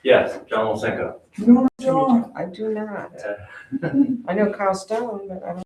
Yes, John Wilsenko. You don't know John? I do not. Uh, I know Kyle Stone, but I don't.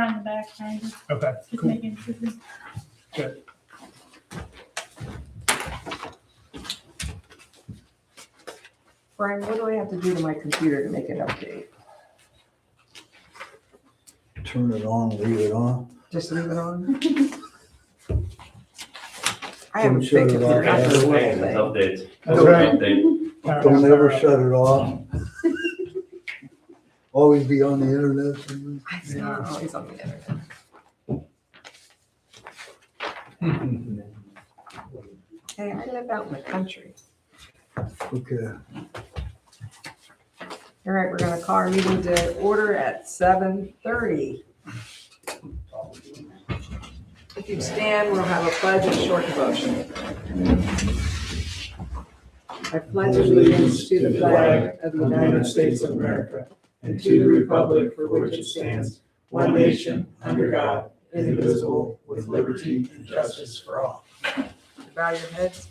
On the back, kind of, Okay, just cool. making sure. Good. Brian, what do I have to do to my computer to make it update? Turn it on, leave it on. Just leave it on? I have a Don't big shut it computer, off. not That's this the little thing, it's thing. updates. That's right. Update. Don't ever shut it off. Always be on the internet. It's not always on the internet. Hey, I live out in the country. Okay. All right, we're gonna call our meeting to order at 7:30. If you stand, we'll have a pledge and short devotion. I pledge allegiance to the flag of the United States of America and to the republic for which it stands, one nation, under God, indivisible, with liberty and justice for all. Bow your heads.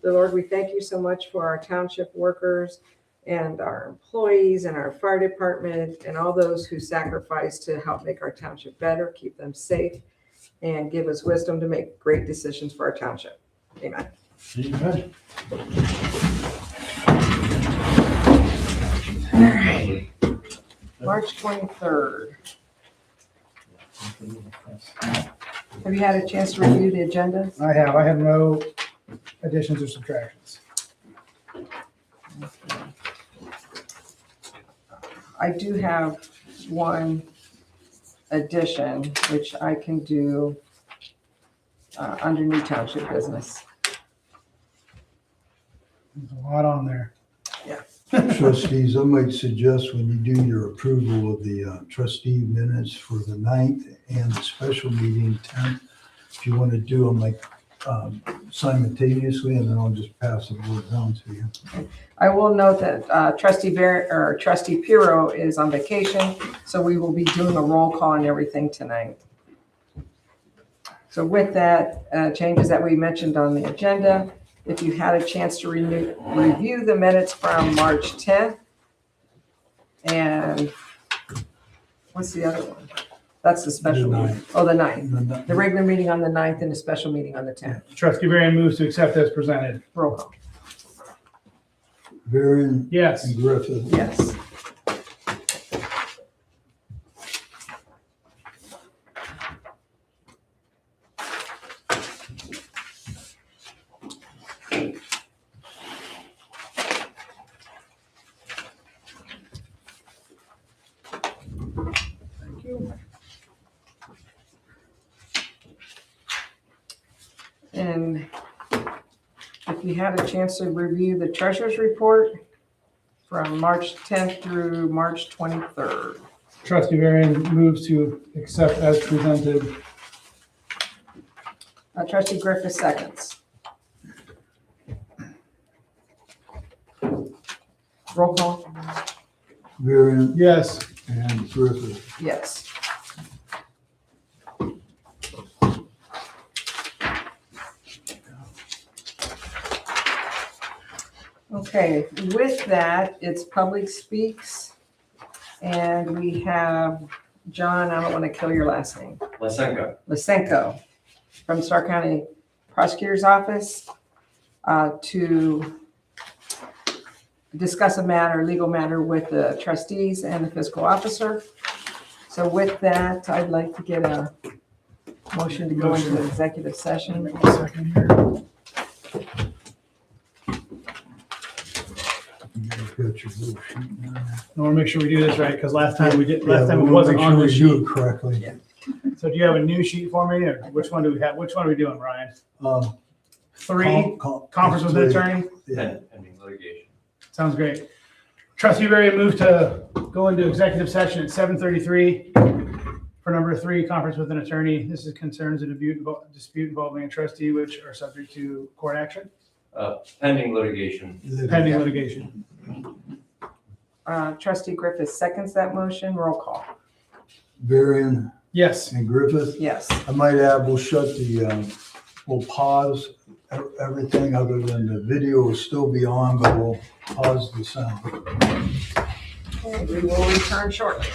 The Lord, we thank you so much for our township workers and our employees and our fire department and all those who sacrifice to help make our township better, keep them safe, and give us wisdom to make great decisions for our township. Amen. All right. March 23rd. Have you had a chance to review the agenda? I have no additions or subtractions. I do have one addition, which I can do under new township business. There's a lot on there. Trustees, I might suggest when you do your approval of the trustee minutes for the 9th and the special meeting 10th, if you want to do them like simultaneously, and then I'll just pass the word down to you. I will note that Trustee Pirro is on vacation, so we will be doing a roll call and everything tonight. So with that, changes that we mentioned on the agenda, if you had a chance to review the minutes from March 10th, and what's the other one? That's the special The meeting. 9th. Oh, the 9th. And The regular meeting on the 9th and the special meeting on the 10th. Trustee Varian moves to accept as presented. Roll call. Varian Yes. and Griffith. Yes. Thank you. And if you had a chance to review the treasurer's report from March 10th through March 23rd. Trustee Varian moves to accept as presented. Trustee Griffith seconds. Roll call. Varian Yes. and Griffith. Yes. Okay, with that, it's public speaks. And we have John, I don't want to kill your last name, Lysenko from Stark County Prosecutor's Office to discuss a matter, legal matter with the trustees and the fiscal officer. So with that, I'd like to get a motion to go into executive session. Second here. You've got your little sheet now. I want to make sure we do this right, because last time it Yeah, wasn't we'll make on sure the we do sheet. it correctly. Yeah. So do you have a new sheet for me, or which one do we have? Which one are we doing, Brian? 3, conference with an attorney? Yeah. Pending litigation. Sounds great. Trustee Varian moved to go into executive session at 7:33 for number 3, conference with an attorney. This is concerns and dispute involving a trustee which are subject to court action, Pending litigation. pending litigation. Trustee Griffith seconds that motion. Roll call. Varian Yes. and Griffith. Yes. I might add, we'll shut we'll pause everything other than the video will still be on, but we'll pause the sound. Okay, we will return shortly.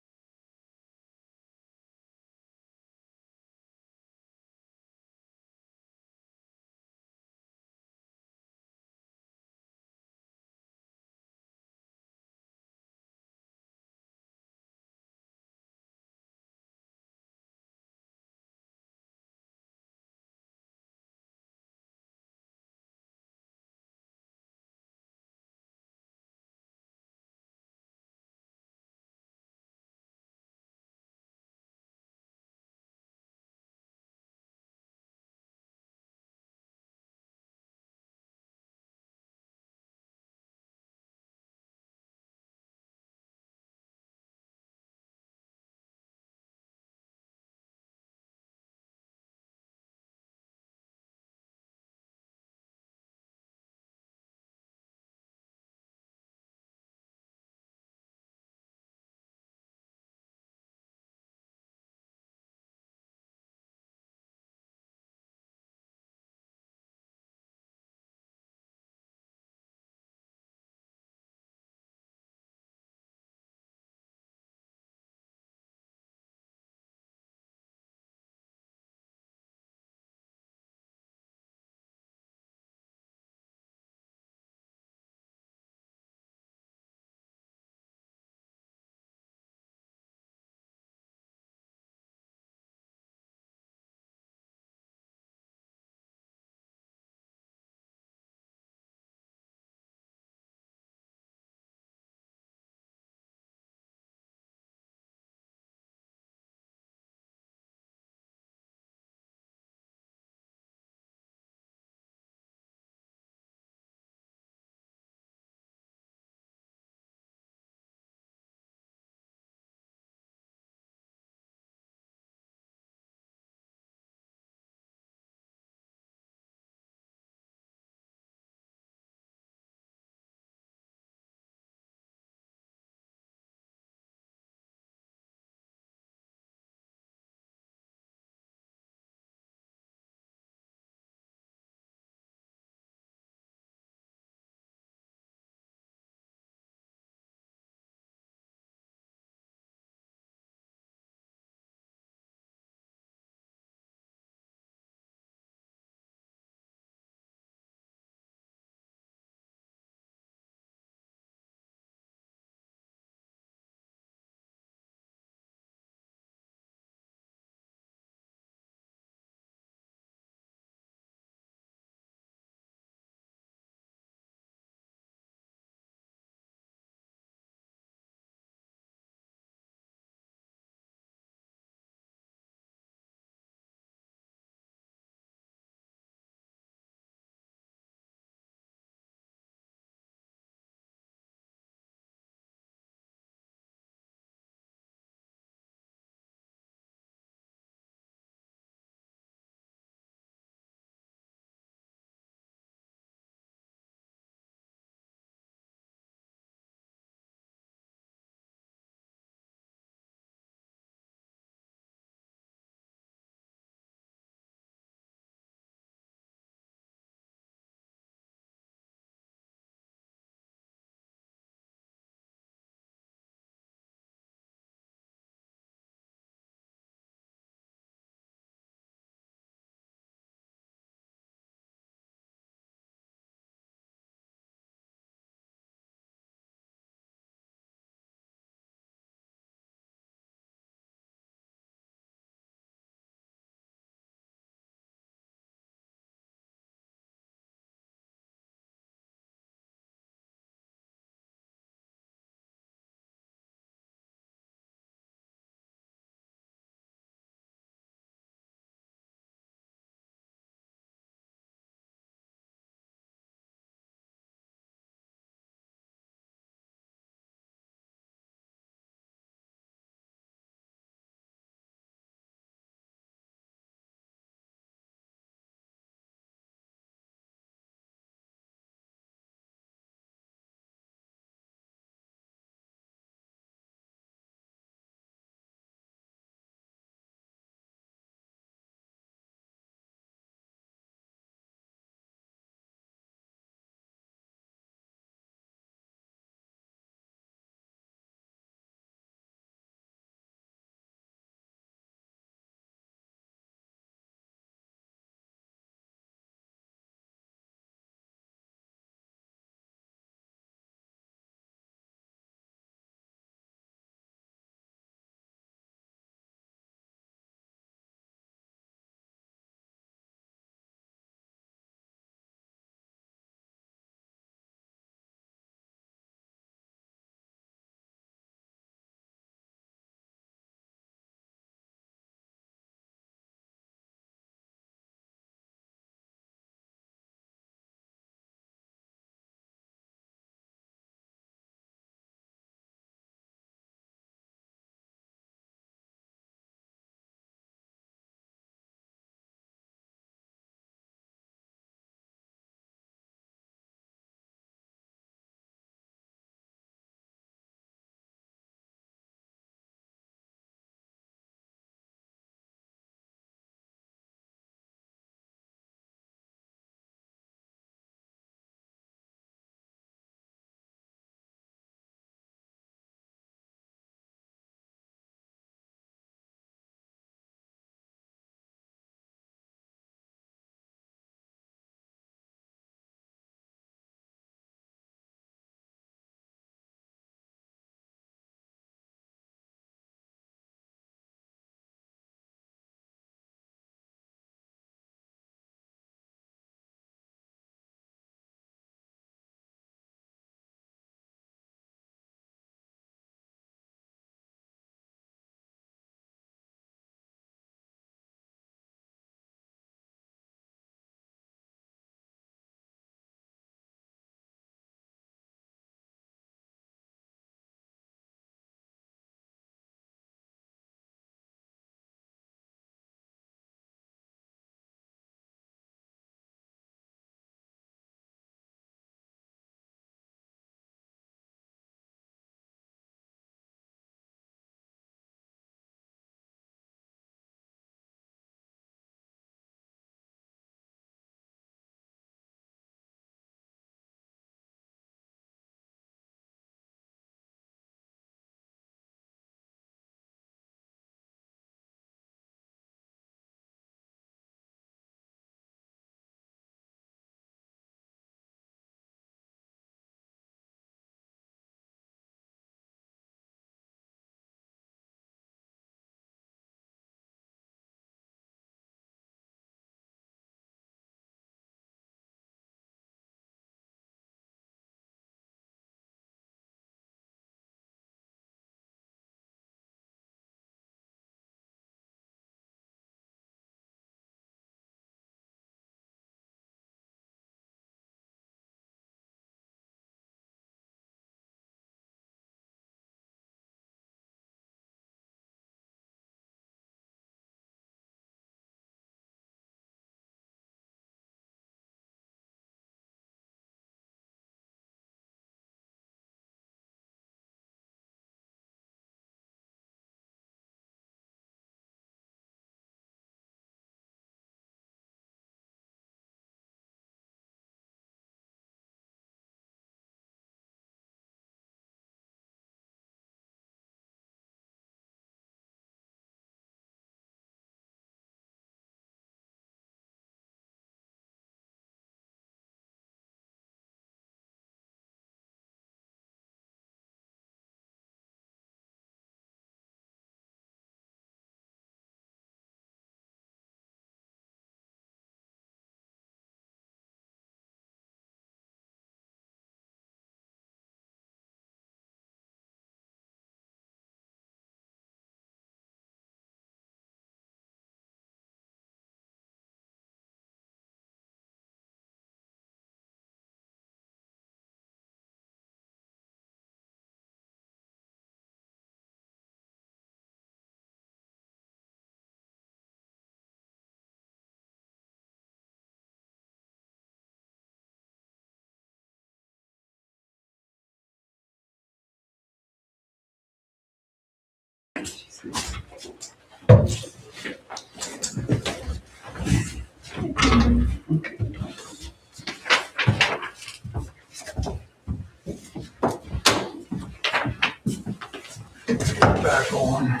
Back on.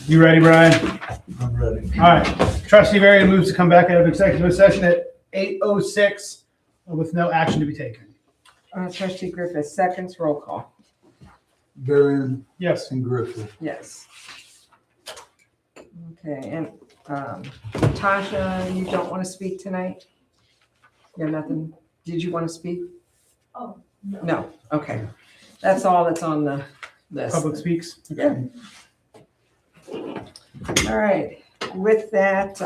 You ready, Brian? I'm ready. All right. Trustee Varian moves to come back out of executive session at 8:06 with no action to be taken. Trustee Griffith, seconds, roll call. Varian Yes. and Griffith. Yes. Okay, and Tasha, you don't want to speak tonight? You have nothing? Did you want to speak? Oh, No, okay. That's all that's on the list. Public speaks. Yeah. All right, with that,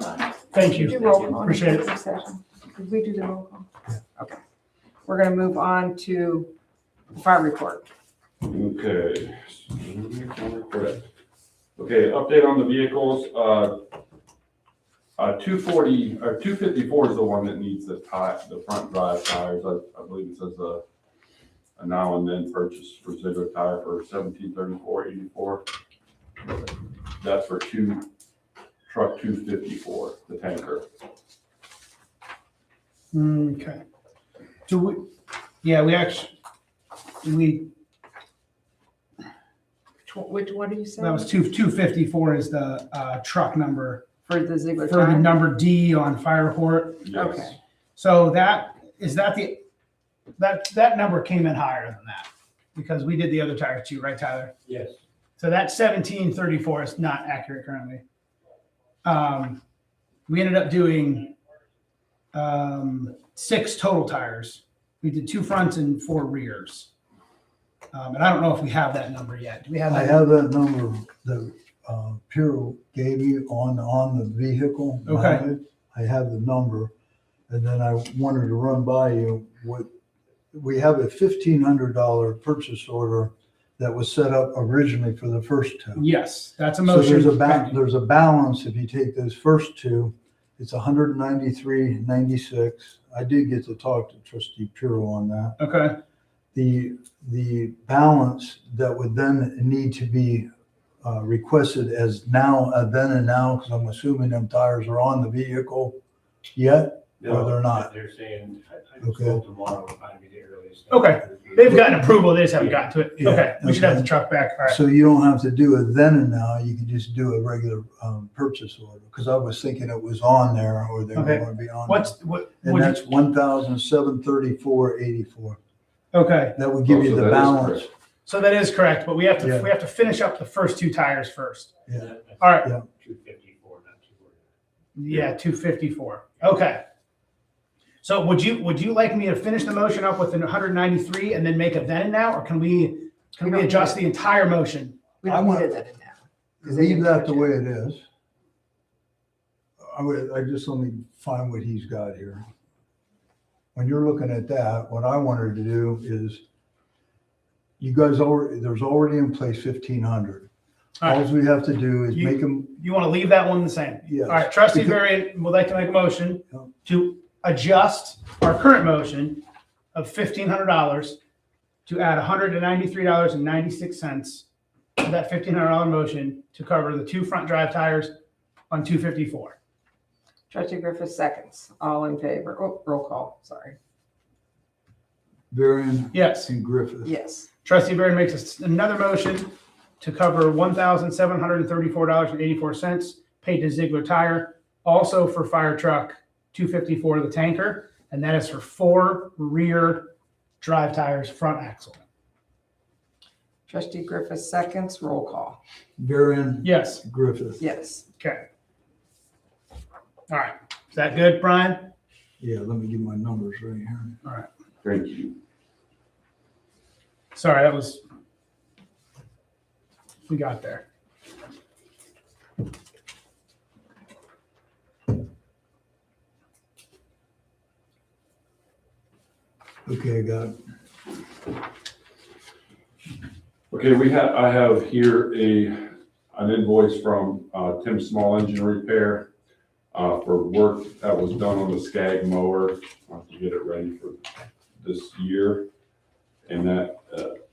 Thank did you. do roll call in Appreciate it. executive session? Did we do the roll call? Okay. We're gonna move on to the fire report. Okay. Okay, update on the vehicles, 240, or 254 is the one that needs the front drive tires. I believe it says a now and then purchase for Ziegler tire for $1734.84. That's for truck 254, the tanker. Okay. So we actually, Which one are you saying? that was 254 is the truck number For the Ziegler for the tire? number D on fire report. Yes. Okay. So that number came in higher than that because we did the other tires too, right, Tyler? Yes. So that 1734 is not accurate currently. We ended up doing 6 total tires. We did 2 fronts and 4 rears. And I don't know if we have that number yet. Do we have I that? have that number that Puro gave you on the vehicle. Okay. I have the number, and then I wanted to run by you what, we have a $1,500 purchase order that was set up originally for the first 2. Yes, that's a So motion. there's a balance, if you take those first 2, it's $193.96. I did get to talk to Trustee Puro on that. Okay, The balance that would then need to be requested as now, then and now, because I'm assuming them tires are on the vehicle yet, or they're not. They're saying, I Okay. spoke tomorrow, we'll find me the earliest. Okay. They've gotten approval, they just haven't gotten to it. Yeah, Okay, we should have okay. the truck back. All right. So you don't have to do it then and now, you can just do a regular purchase order, because I was thinking it was on there, or they were Okay. going to be on. What And would that's you, $1,734.84. okay, That would give Oh, you so the that is balance. correct. so that is correct, but we have Yeah. to finish up the first 2 tires first. Yeah. All right. Yeah. 254, not 240. Yeah, 254. Okay. So would you like me to finish the motion up with an 193 and then make a then and now, or can we don't adjust need the entire motion? We I don't want- need it in now. Leave that the way it is. I just let me find what he's got here. When you're looking at that, what I wanted to do is, you guys there's already in place 1,500. All All right. we have to do is You- make them, You want to leave that one the same? yes. All right, Trustee Because- Varian would like to make a motion Yeah. to adjust our current motion of $1,500 to add $193.96 to that $1,500 motion to cover the 2 front drive tires on 254. Trustee Griffith, seconds. All in favor? Oh, roll call, sorry. Varian Yes. and Griffith. Yes. Trustee Barron makes another motion to cover $1,734.84 paid to Ziegler Tire, also for fire truck 254, the tanker, and that is for 4 rear drive tires, front axle. Trustee Griffith, seconds. Roll call. Varian, Yes, Griffith. Yes. okay. All right, is that good, Brian? Yeah, let me get my numbers right here. All right, Thank you. sorry, we got there. Okay, I got it. Okay, I have here an invoice from Tim Small Engine Repair for work that was done on the Skag mower to get it ready for this year. and that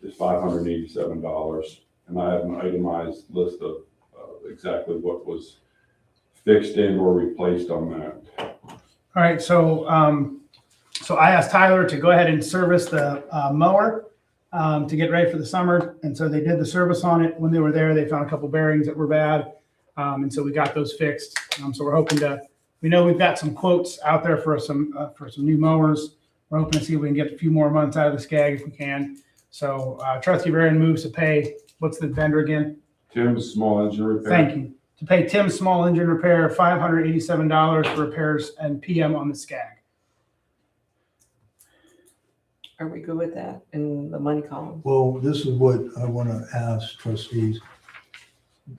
is $587. And I have an itemized list of exactly what was fixed in or replaced on that. All right, so I asked Tyler to go ahead and service the mower to get ready for the summer. And so they did the service on it. When they were there, they found a couple bearings that were bad. And so we got those fixed. So we're hoping we know we've got some quotes out there for some new mowers. We're hoping to see if we can get a few more months out of the SCAG if we can. So Trustee Varian moves to pay, what's the vendor again? Tim's Small Engine Repair. Thank you. To pay Tim's Small Engine Repair $587 for repairs and PM on the SCAG. Are we good with that in the money column? Well, this is what I want to ask trustees.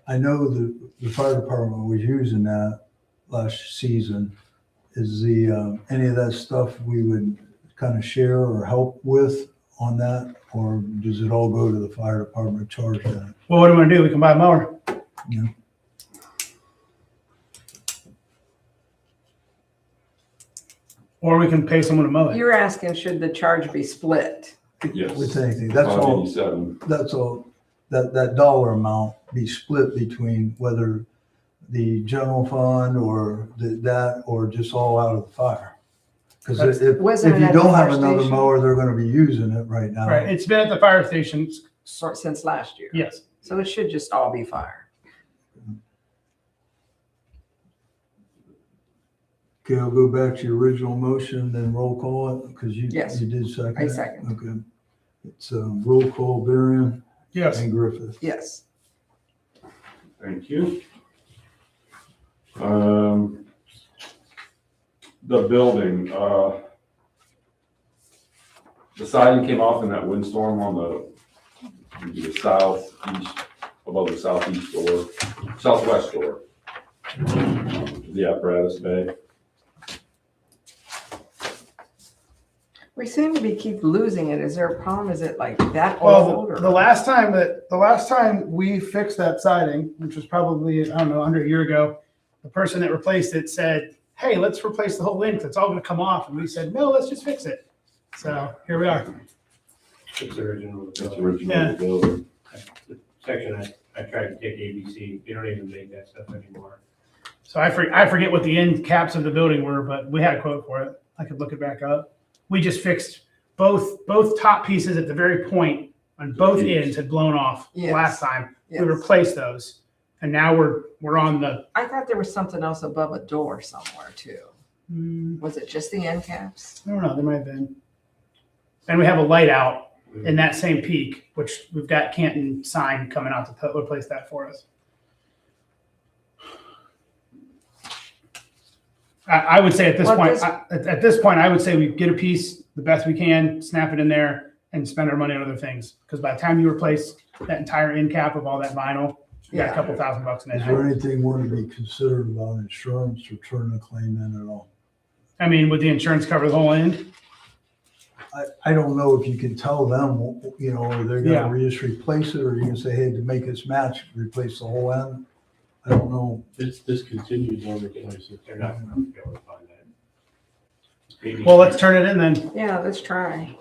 I know the fire department was using that last season. Is any of that stuff we would kind of share or help with on that? Or does it all go to the fire department charge that? Well, what do we want to do? We can buy a mower. Yeah. Or we can pay someone to mow it. You're asking, should the charge be split? Yes. With anything, that's all. 587. That's all. That dollar amount be split between whether the general fund or that or just all out of the fire. Because if Wasn't it you at the don't have fire another station? mower, they're going to be using it right now. Right, it's been at the fire stations. Since last year. Yes. So it should just all be fire. Okay, I'll go back to your original motion, then roll call it, because you Yes. did second. I it? second. Okay. It's roll call, Varian Yes. and Griffith. Yes. Thank you. The building, the siding came off in that windstorm on the southeast, above the southeast door, southwest door. The apparatus bay. We seem to keep losing it. Is there a problem? Is it like that Well, old? Or? the last time we fixed that siding, which was probably, I don't know, under a year ago, the person that replaced it said, hey, let's replace the whole length. It's all going to come off. And we said, no, let's just fix it. So here we are. It's original. That's original building. The section I tried to take ABC, they don't even make that stuff anymore. So I forget what the end caps of the building were, but we had a quote for it. I could look it back up. We just fixed both top pieces at the very point on both ends had blown off Yes. last time. Yes. We replaced those. And now we're on the, I thought there was something else above a door somewhere too. Was it just the end caps? I don't know, there might have been. And we have a light out in that same peak, which we've got Canton sign coming out to replace that for us. I would say at this Well, point, this- at this point, I would say we get a piece the best we can, snap it in there, and spend our money on other things. Because by the time you replace that entire end cap of all that vinyl, you got a Yeah. couple $1,000 in Is there it. anything more to be considered about insurance or turning a claim in at all? I mean, would the insurance cover the whole end? I don't know if you can tell them, or they're Yeah. gonna just replace it, or you can say, hey, to make this match, replace the whole end. I don't know. It's discontinued on the places. They're not going to be able to find that. Well, let's turn it in then. Yeah, let's try.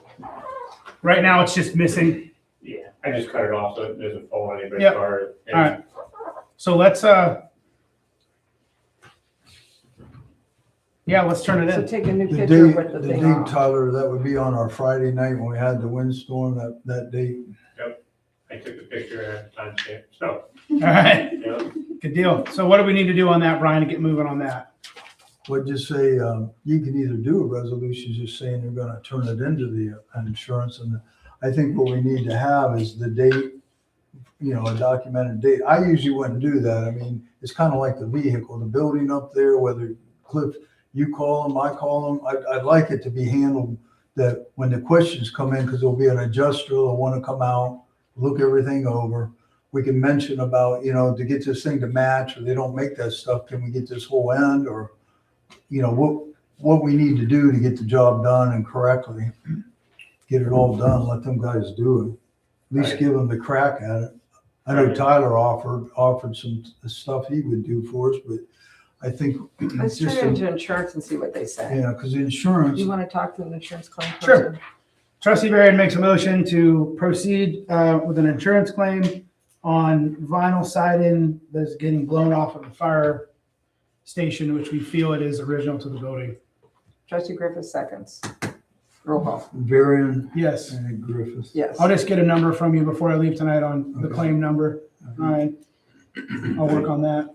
Right now, it's just missing. Yeah, I just cut it off so it doesn't fall on anybody's Yep. car. All right. So let's turn it So in. take a new The picture date, with the the thing date, off. Tyler, that would be on our Friday night when we had the windstorm, that date. I took the picture at the timestamp, so, All right, you know, good deal. So what do we need to do on that, Brian, to get moving on that? Would just say, you can either do a resolution just saying you're gonna turn it into the insurance, and I think what we need to have is the date, a documented date. I usually wouldn't do that. I mean, it's kind of like the vehicle, the building up there, whether Cliff, you call them, I call them. I'd like it to be handled that when the questions come in, because there'll be an adjuster that'll want to come out, look everything over. We can mention about, to get this thing to match, or they don't make that stuff, can we get this whole end, or, what we need to do to get the job done and correctly. Get it all done, let them guys do it. At least Right. give them the crack at it. I know Tyler offered some stuff he would do for us, but I think Let's turn just, it into insurance and see what they say. yeah, because insurance, You want to talk to an insurance claim Sure. person? Trustee Barron makes a motion to proceed with an insurance claim on vinyl siding that's getting blown off of the fire station, which we feel it is original to the building. Trustee Griffith seconds. Roll call. Varian Yes. and Griffith. Yes. I'll just get a number from you before I leave tonight on the Okay. claim number. All right. I'll work on that.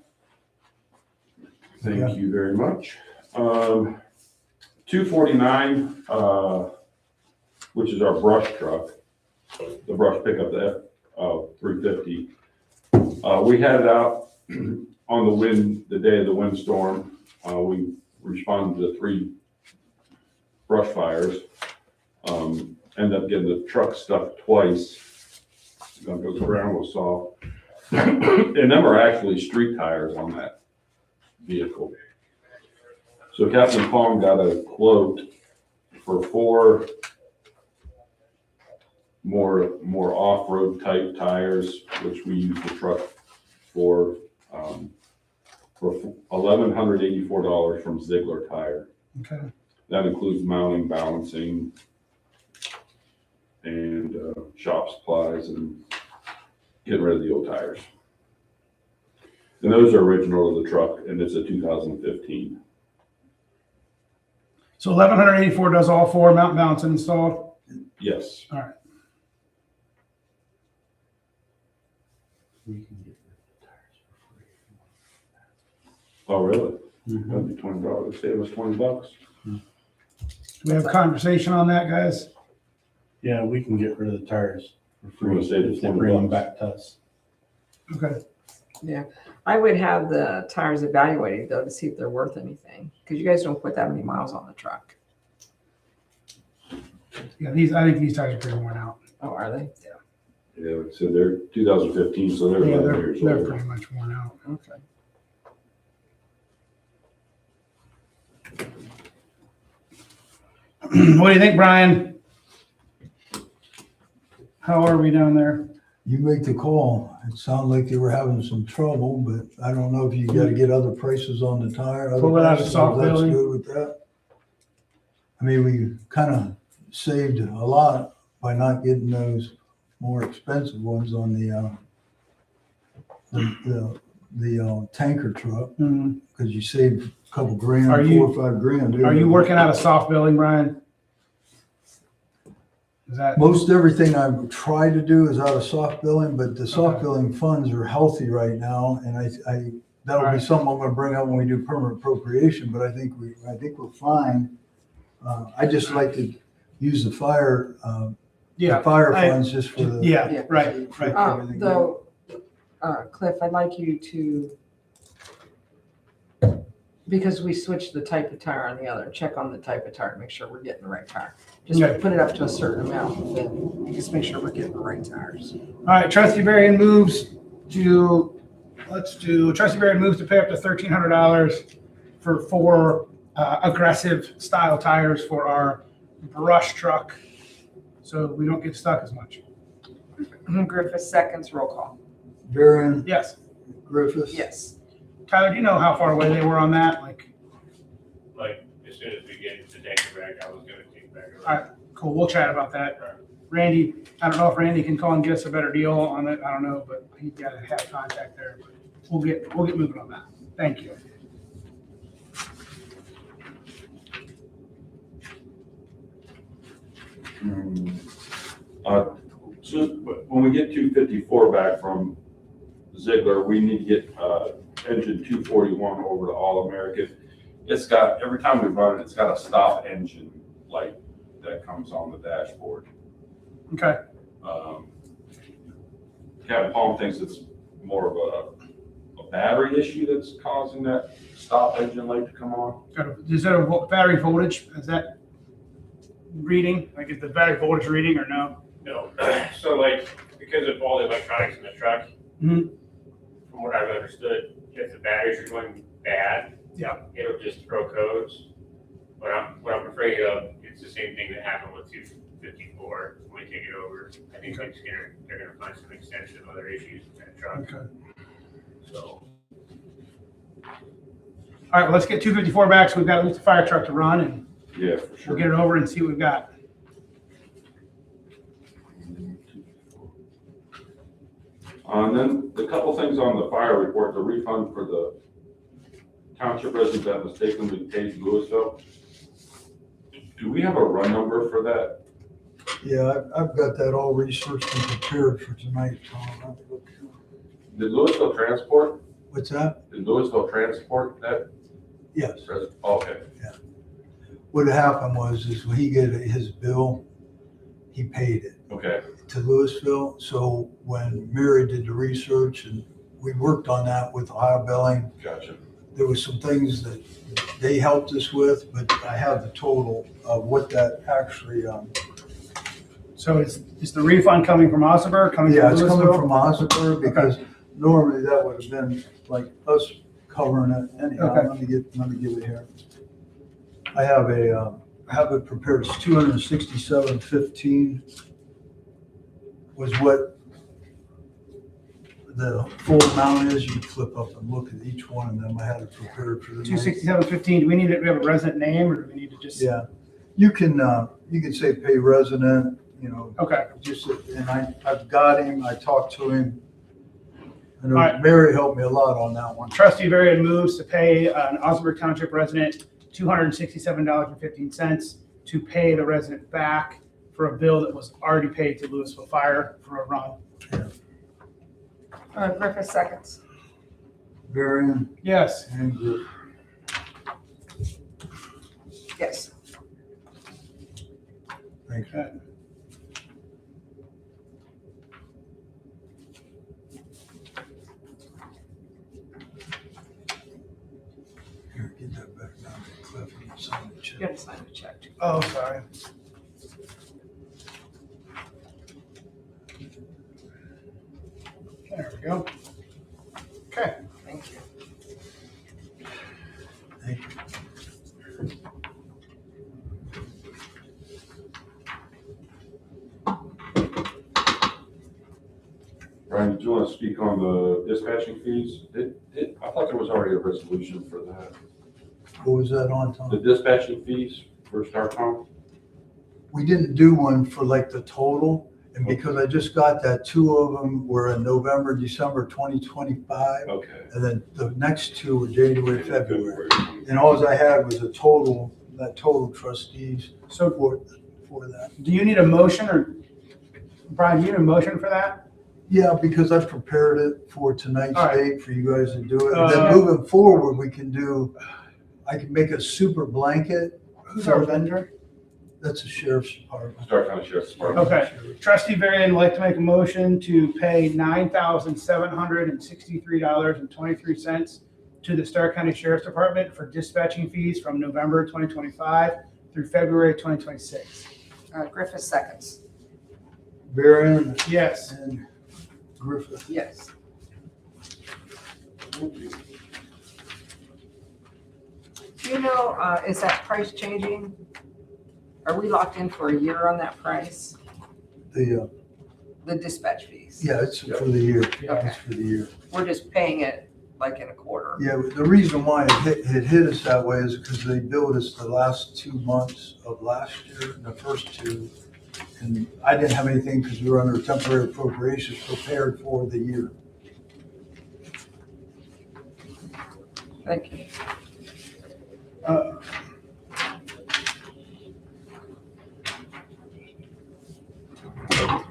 Thank you very much. 249, which is our brush truck, the brush pickup, the F-350. We had it out on the day of the windstorm. We responded to 3 brush fires. Ended up getting the truck stuck twice. Because the ground was soft. And them are actually street tires on that vehicle. So Captain Pong got a quote for 4 more off-road type tires, which we use the truck for $1,184 from Ziegler Tire. Okay. That includes mounting, balancing, and shop supplies and getting rid of the old tires. And those are original to the truck, and it's a 2015. So 1,184 does all 4 mount balance and installed? Yes. All right. We can get rid of the tires for free. Oh, really? Mhm. That'd be $20. Save us $20. Do we have a conversation on that, guys? Yeah, we can get rid of the tires for We're free gonna save if the they $20. bring them back to us. Okay. Yeah. I would have the tires evaluated though to see if they're worth anything. Because you guys don't put that many miles on the truck. Yeah, I think these tires are pretty worn out. Oh, are they? Yeah, so they're 2015, so they're Yeah, 11 they're years old. pretty much worn out. Okay. What do you think, Brian? How are we down there? You make the call. It sounded like they were having some trouble, but I don't know if you gotta get other prices on the tire. other Pull it out of prices, soft if that's building. good with that. I mean, we kind of saved a lot by not getting those more expensive ones on the tanker truck, Mhm. because you save a couple grand, Are you- 4 or 5 grand. dude. Are you working out of soft building, Brian? Is that, Most everything I try to do is out of soft billing, but the soft Okay. billing funds are healthy right now, and that'll be Alright. something I'm gonna bring up when we do permanent appropriation, but I think we're fine. I just like to use the fire yeah, funds just for the. yeah, right, right. everything. Though, Cliff, I'd like you to, because we switched the type of tire on the other, check on the type of tire, make sure we're getting the right tire. Just Okay. put it up to a certain amount, then just make sure we're getting the right tires. All right, Trustee Barron moves to pay up to $1,300 for 4 aggressive style tires for our brush truck, so we don't get stuck as much. Griffith seconds, roll call. Varian, Yes. Griffiths. Yes. Tyler, do you know how far away they were on that? Like, As soon as we get the tanker back, I was gonna take it back. all right, cool, we'll chat about that. Randy, I don't know if Randy can call and get us a better deal on it, I don't know, but he's got to have contact there. But we'll get moving on that. Thank you. So when we get 254 back from Ziegler, we need to get engine 241 over to All American. It's got, every time we run it, it's got a stop engine light that comes on the dashboard. Okay, Captain Palm thinks it's more of a battery issue that's causing that stop engine light to come on. is that a battery voltage? Is that reading? Like, is the battery voltage reading or no? No, so like, because of all the electronics in the truck, Mhm. from what I've understood, if the batteries are going bad, Yeah. it'll just throw codes. What I'm afraid of, it's the same thing that happened with 254 when we take it over. I think they're gonna find some extensive other issues with that truck, Okay. so. All right, well, let's get 254 back, so we've got at least a fire truck to run, and Yeah, for sure. we'll get it over and see what we've got. And then the couple things on the fire report, the refund for the township resident that mistakenly paid Louisville. Do we have a run number for that? Yeah, I've got that all researched and prepared for tonight, Tom. I'll look. Did Louisville transport? What's that? Did Louisville transport that? Yes. Okay, What happened was, is when he got his bill, he paid it okay, to Louisville. So when Mary did the research and we worked on that with Ohio Billing, gotcha. there was some things that they helped us with, but I have the total of what that actually, So is the refund coming from Osnaburg, coming yeah, from it's coming Louisville? from Osnaburg because normally that would have been like us covering it anyhow. Okay. Let me get it here. I have it prepared. It's $267.15 was what the full amount is. You can flip up and look at each one of them. I had it prepared for the night. $267.15. Do we need we have a resident name, or do we need to just? Yeah, you can say pay resident, Okay. just, and I've got him, I talked to him. I know All right. Mary helped me a lot on that one. Trustee Varian moves to pay an Osnaburg Township resident $267.15 to pay the resident back for a bill that was already paid to Louisville Fire for a run. Griffith seconds. Varian Yes. and Griff. Yes. Thank you. Okay. Here, get that back down to Cliff and sign the You check. gotta sign the check. Oh, sorry. There we go. Okay. Thank you. Thank you. Brian, did you want to speak on the dispatching fees? I thought there was already a resolution for that. What was that on, The Tom? dispatching fees for StarCom? We didn't do one for like the total, and because I just got that, two of them were in November, December 2025, Okay. and then the next two were January, February. And all I had was that total trustees So for that. do you need a motion, or Brian, do you need a motion for that? Yeah, because I prepared it for tonight's All right. date for you guys to do it. And then moving forward, I can make a super blanket. Who's our vendor? That's the sheriff's department. Stark County Sheriff's Department. Okay. Trustee Varian would like to make a motion to pay $9,763.23 to the Stark County Sheriff's Department for dispatching fees from November 2025 through February 2026. Griffith seconds. Varian Yes. and Griffith. Yes. Do you know, is that price changing? Are we locked in for a year on that price? The dispatch fees? yeah, it's for the year. Okay. It's for the year. We're just paying it like in a quarter? Yeah, the reason why it hit us that way is because they billed us the last 2 months of last year, the first two. And I didn't have anything because we were under temporary appropriations prepared for the year. Thank you.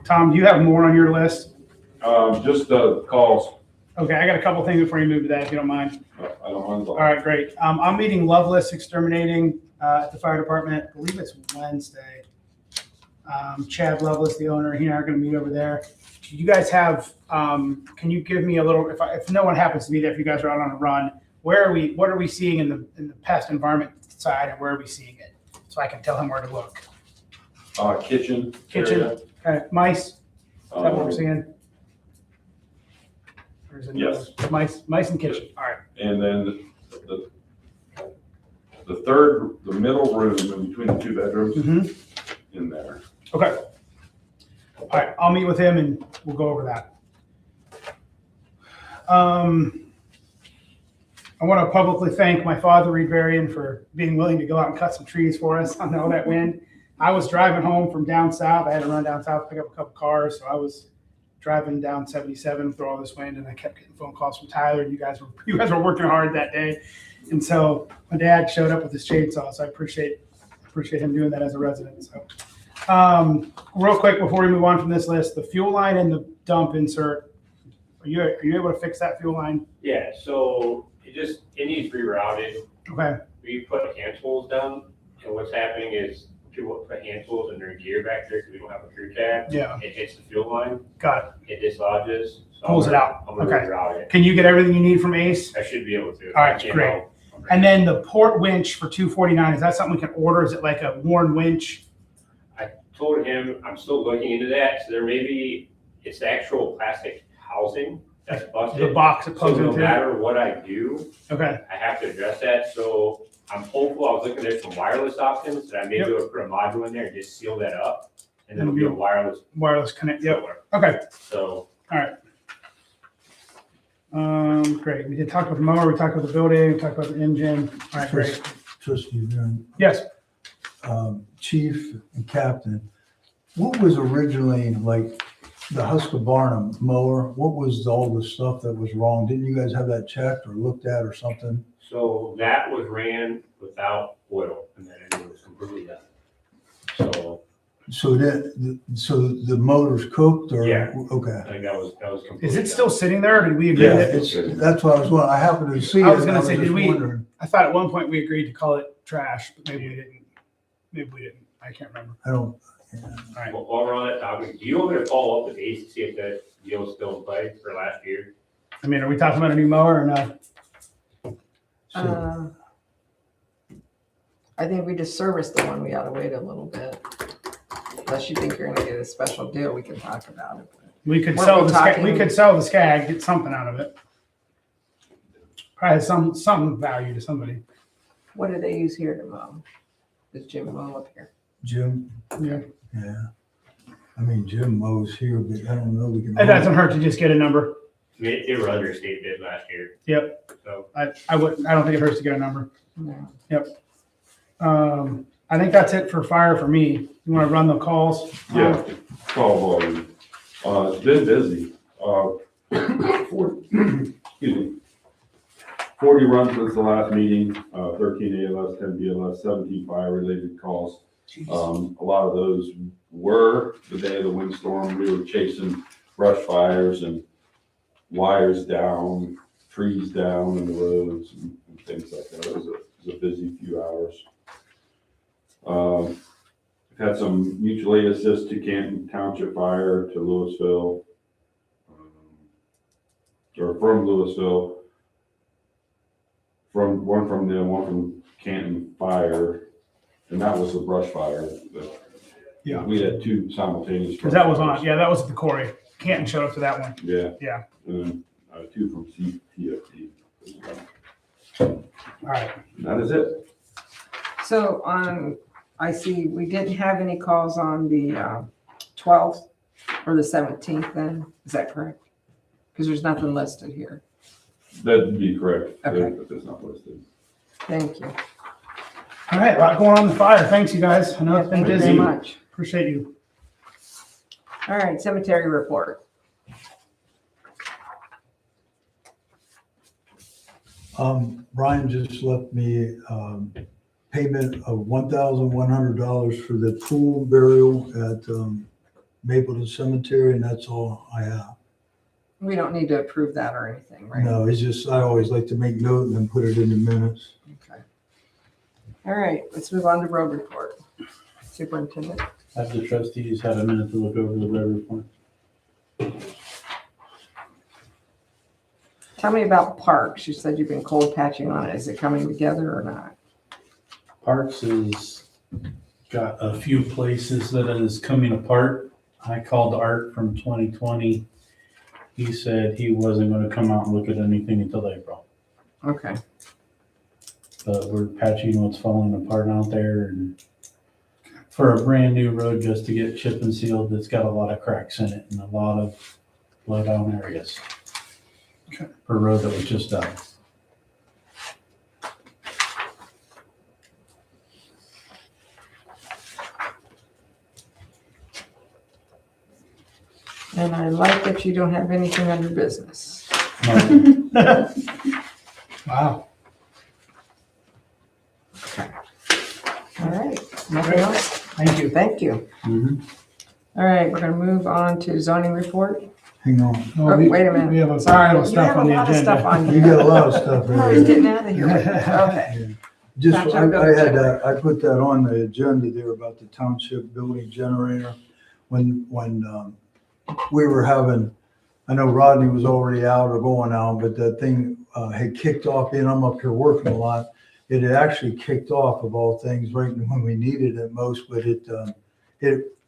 Tom, do you have more on your list? Just the calls. Okay, I got a couple things before you move to that, if you don't mind. I don't mind. All right, great. I'm meeting Loveless Exterminating at the fire department. I believe it's Wednesday. Chad Loveless, the owner, he and I are going to meet over there. Do you guys have? Can you give me a little? If no one happens to be there, if you guys are out on a run, what are we seeing in the pest environment side, and where are we seeing it? So I can tell him where to look. Kitchen. Kitchen. area. Okay, mice. Is that what we're seeing? Or is it Yes. Mice and kitchen. All right. And then the third, the middle room in between the two bedrooms Mm-hmm. in there. Okay. All right, I'll meet with him and we'll go over that. I want to publicly thank my father, Reed Varian, for being willing to go out and cut some trees for us on all that wind. I was driving home from down south. I had to run down south, pick up a couple cars, so I was driving down 77 through all this wind, and I kept getting phone calls from Tyler. You guys were working hard that day, and so my dad showed up with his chainsaw. So I appreciate him doing that as a resident. So, real quick before we move on from this list, the fuel line and the dump insert. Are you able to fix that fuel line? Yeah, so it needs rerouted. Okay. We put hand tools down, and what's happening is people put hand tools in their gear back there because we don't have a crew cab. Yeah. It hits the fuel line, Got it. it dislodges. So Pulls it out. I'm gonna Okay. reroute it. Can you get everything you need from Ace? I should be able to. All right, I can't great. know. And then the port winch for 249, is that something we can order? Is it like a worn winch? I told him I'm still looking into that. So there may be, it's the actual plastic housing that's The busted. box it So plugs no into? matter what I do, Okay. I have to address that. So I'm hopeful. I was looking at some wireless options that I may be able to put a module in there and just seal that up. And then it'll be a wireless Connect. Yep. filler. Okay. So Great. We did talk about the mower. We talked about the building. We talked about the engine. All right. Great. Trustee Aaron, Yes. Chief and Captain, what was originally like the Husqvarna mower? What was all the stuff that was wrong? Didn't you guys have that checked or looked at or something? So that was ran without oil and then it was completely done. So So the motor's cooked or? Yeah. Okay. I think that was completely Is it done. still sitting there? Or did we agree Yeah, that? that's what I was wondering. I happened to see it. I was and gonna say, just did we- wondering. I thought at one point we agreed to call it trash, but maybe we didn't. Maybe we didn't. I can't remember. I don't, All right. Well, while we're on that topic, do you want me to follow up with Ace to see if that deal is still in play for last year? I mean, are we talking about a new mower or not? so, I think we just serviced the one. We ought to wait a little bit. Unless you think you're gonna get a special deal, we can talk about it. We could Weren't sell we the Skag, talking- we could sell the Skag, get something out of it. Probably has some value to somebody. What do they use here to mow? Does Jim mow up here? Jim, Yeah. yeah. I mean, Jim mows here, but I don't know, we can. It doesn't hurt to just get a number. I mean, they were under state bid last year. Yep. So I don't think it hurts to get a number. No. I think that's it for fire for me. You want to run the calls? Yeah, call volume. It's been busy. 40 runs since the last meeting, 13 ALS, 10 BLS, 17 fire-related calls. A lot of those were the day of the windstorm. We were chasing brush fires and wires down, trees down in the roads and things like that. It was a busy few hours. We've had some mutual aid assist to Canton Township Fire to Louisville, or from Louisville, one from them, one from Canton Fire, and that was a brush fire. Yeah. We had two simultaneous. Because that was brush on, fires. yeah, that was at the quarry. Canton showed up to that one. Yeah. Yeah. And then two from CTFD. All right. That is it. So I see we didn't have any calls on the 12th or the 17th then, is that correct? Because there's nothing listed here. That'd be correct. Okay. If it's not listed. Thank you. All right, a lot going on in the fire. Thanks, you guys. I know it's been Thank you very busy. much. Appreciate you. All right, cemetery report. Brian just left me, payment of $1,100 for the pool burial at, Mapleton Cemetery, and that's all I have. We don't need to approve that or anything, right? No, it's just, I always like to make note and then put it in the minutes. Okay. All right, let's move on to road report. Superintendent. Have the trustees had a minute to look over the road report? Tell me about parks. You said you've been cold patching on it. Is it coming together or not? Parks has got a few places that it is coming apart. I called Art from 2020. He said he wasn't gonna come out and look at anything until April. Okay. But we're patching what's falling apart out there, and for a brand new road just to get chip and sealed, it's got a lot of cracks in it and a lot of low down areas. Okay. For a road that was just done. And I like that you don't have anything under business. Wow. All right, nothing else? Thank you. Thank you. Mhm. All right, we're gonna move on to zoning report. Hang on. Oh, wait a minute. We have a Sorry, pile of you stuff have a on the lot of stuff agenda. on You here. got a lot of stuff I'm always there. getting out of here. Okay. Just, Township I had, building I put that on the agenda there about the township building generator. When we were having, I know Rodney was already out or going out, but that thing had kicked off, and I'm up here working a lot. It had actually kicked off of all things right when we needed it most, but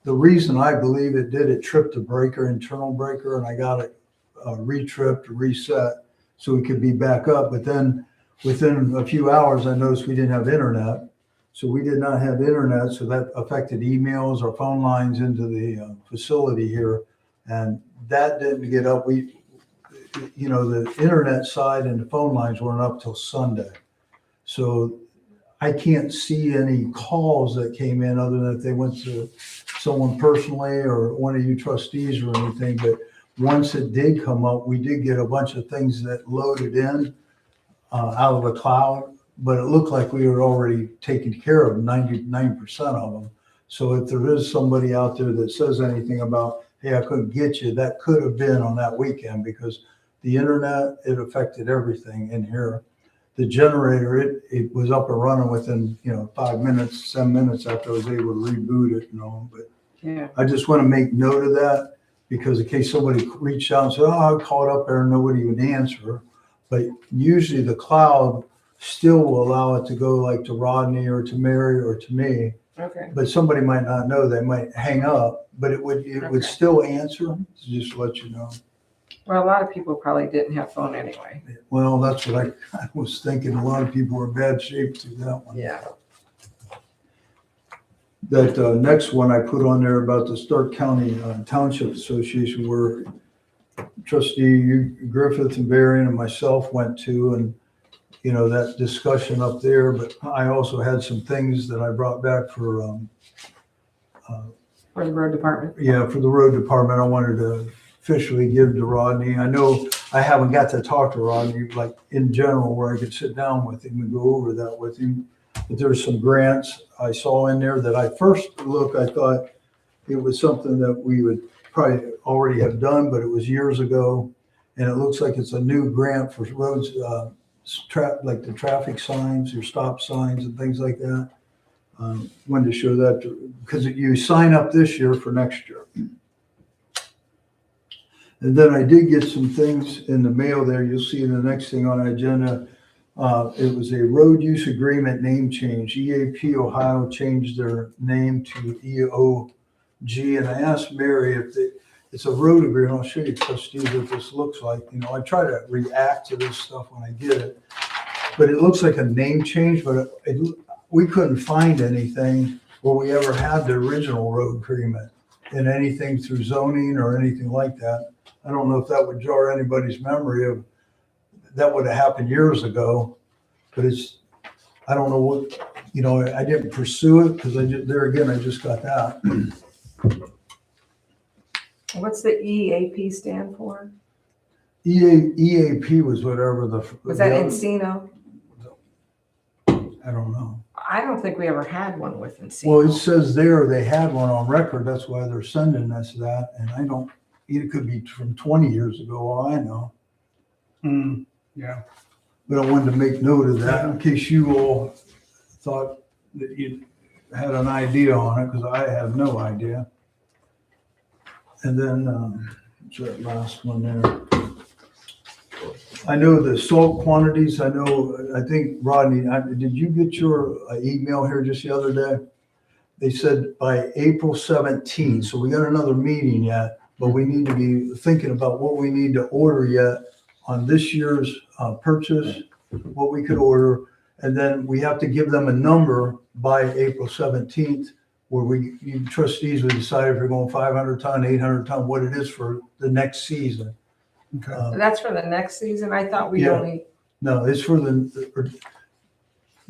the reason I believe it did, it tripped the breaker, internal breaker, and I got it re-tripped, reset, so we could be back up. But then within a few hours, I noticed we didn't have internet. So we did not have internet, so that affected emails or phone lines into the facility here. And that didn't get up. The internet side and the phone lines weren't up till Sunday. So I can't see any calls that came in other than if they went to someone personally or one of you trustees or anything. But once it did come up, we did get a bunch of things that loaded in out of the cloud, but it looked like we were already taking care of 99% of them. So if there is somebody out there that says anything about, hey, I couldn't get you, that could have been on that weekend, because the internet, it affected everything in here. The generator, it was up and running within 5 minutes, 10 minutes after I was able to reboot it and all. But Yeah. I just want to make note of that, because in case somebody reached out and said, oh, I called up there and nobody would answer. But usually the cloud still will allow it to go like to Rodney or to Mary or to me. Okay. But somebody might not know, they might hang up, but it would Okay. still answer, just to let you know. Well, a lot of people probably didn't have phone anyway. Well, that's what I was thinking. A lot of people were in bad shape through that one. Yeah. That next one I put on there about the Stark County Township Association, where Trustee Griffith and Varian and myself went to, and that discussion up there. But I also had some things that I brought back for For the road department. for the road department. I wanted to officially give to Rodney. I know I haven't got to talk to Rodney like in general where I could sit down with him and go over that with him. But there's some grants I saw in there that I first look, I thought it was something that we would probably already have done, but it was years ago. And it looks like it's a new grant for roads, like the traffic signs or stop signs and things like that. Wanted to show that because you sign up this year for next year. And then I did get some things in the mail there. You'll see in the next thing on the agenda. It was a road use agreement name change. EAP Ohio changed their name to EOG. And I asked Mary if it's a road agreement. I'll show you, trustees, what this looks like. I try to react to this stuff when I get it. But it looks like a name change, but we couldn't find anything where we ever had the original road agreement in anything through zoning or anything like that. I don't know if that would jar anybody's memory of that would have happened years ago, but I don't know what, I didn't pursue it because I just got that. What's the EAP stand for? EAP was whatever Was that Encino? I don't know. I don't think we ever had one with Encino. Well, it says there they had one on record. That's why they're sending us that. And it could be from 20 years ago, all I know. Yeah. But I wanted to make note of that in case you all thought that you had an idea on it, because I have no idea. And then, what's that last one there? I know the salt quantities. I think Rodney, did you get your email here just the other day? They said by April 17th, so we got another meeting yet, but we need to be thinking about what we need to order yet on this year's purchase, what we could order. And then we have to give them a number by April 17th, where you trustees would decide if you're going 500 ton, 800 ton, what it is for the next season. Okay. That's for the next season? I thought we Yeah. only, No, it's for the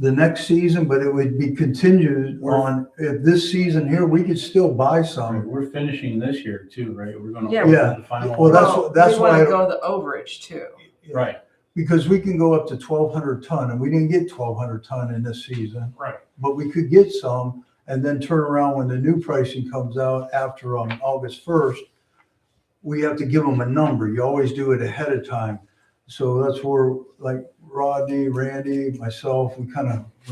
the next season, but it would be contingent on, if this season here, we could still buy some. We're finishing this year too, right? We're gonna. Yeah. open Yeah. the final. Well, that's We wanna why- go the overage too. Right, Because we can go up to 1,200 ton, and we didn't get 1,200 ton in this season. right. But we could get some and then turn around when the new pricing comes out after August 1st. We have to give them a number. You always do it ahead of time. So that's where, like Rodney, Randy, myself, we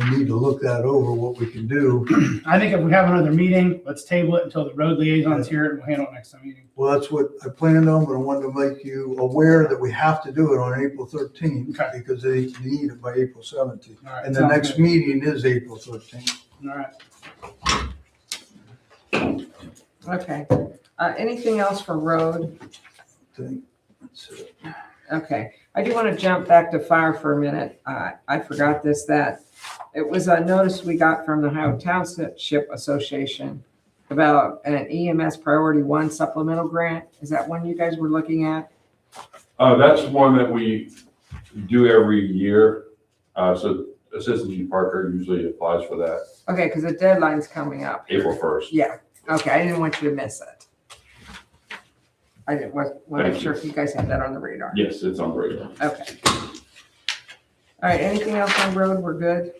need to look that over, what we can do. I think if we have another meeting, let's table it until the road liaison's here and we'll handle it next time meeting. Well, that's what I planned on, but I wanted to make you aware that we have to do it on April 13th Okay. because they need it by April 17th. All right, And the sounds next good. meeting is April 13th. All right. Okay. Anything else for road? That's it. Okay, I do want to jump back to fire for a minute. I forgot this, that it was a notice we got from the Ohio Township Association about an EMS Priority 1 supplemental grant. Is that one you guys were looking at? That's one that we do every year. So Assistant Chief Parker usually applies for that Okay, because the deadline's coming up. April 1st. Yeah, okay, I didn't want you to miss it. I didn't, wasn't Thank sure if you guys had that on the radar. Yes, it's on the radar. Okay. All right, anything else on road? We're good?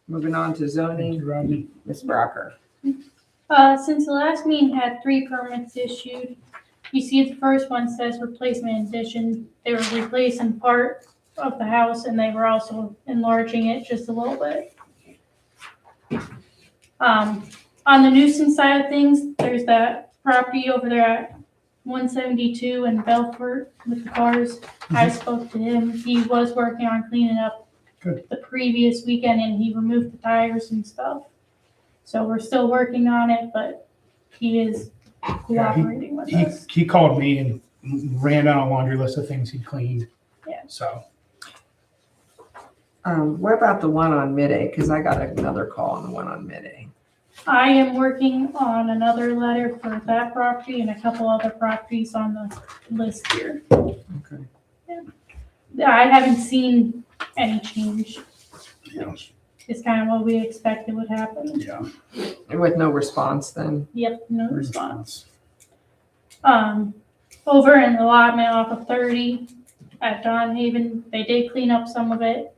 Moving on to Thank zoning, you, Rodney. Ms. Brocker. Since the last meeting had 3 permits issued, you see the first one says replacement addition. They were replacing part of the house and they were also enlarging it just a little bit. On the nuisance side of things, there's that property over there at 172 in Belfort with the cars. I spoke to him. He was working on cleaning up Good. the previous weekend and he removed the tires and stuff. So we're still working on it, but he is cooperating with us. He called me and ran down a laundry list of things he cleaned. Yeah. So, What about the one on Mid-A? Because I got another call on the one on Mid-A. I am working on another letter for that property and a couple other properties on the list here. Okay. I haven't seen any change. yeah, It's kind of what we expected would happen. yeah. And with no response then? Yep, no response. Over in the allotment off of 30 at Don Haven, they did clean up some of it.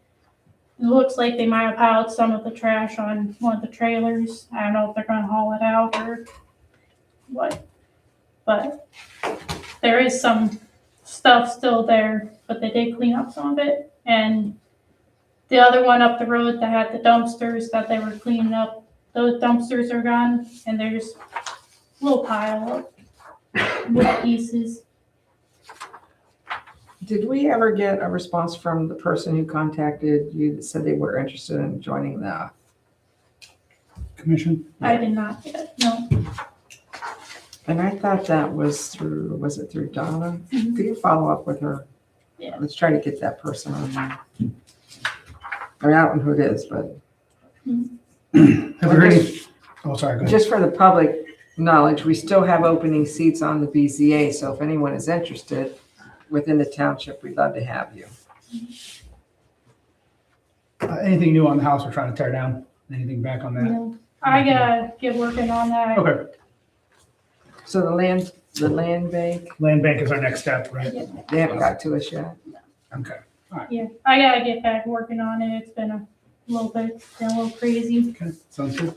It looks like they might have piled some of the trash on one of the trailers. I don't know if they're gonna haul it out or what. But there is some stuff still there, but they did clean up some of it. And the other one up the road that had the dumpsters that they were cleaning up, those dumpsters are gone and there's a little pile of wood pieces. Did we ever get a response from the person who contacted you that said they were interested in joining the? Commission? I did not get, no. And I thought that was through, was it through Donna? Mhm. Could you follow up with her? Yeah. Let's try to get that person on there. I mean, I don't know who it is, but Have you heard any? Oh, sorry, go ahead. just for the public knowledge, we still have opening seats on the BZA. So if anyone is interested within the township, we'd love to have you. Anything new on the house we're trying to tear down? Anything back on that? No. I gotta get working on that. Okay, So the land bank, land bank is our next step, right? they haven't got to us yet. Okay, Yeah, I gotta get back working on it. It's been a little bit, been a little crazy. okay, sounds good.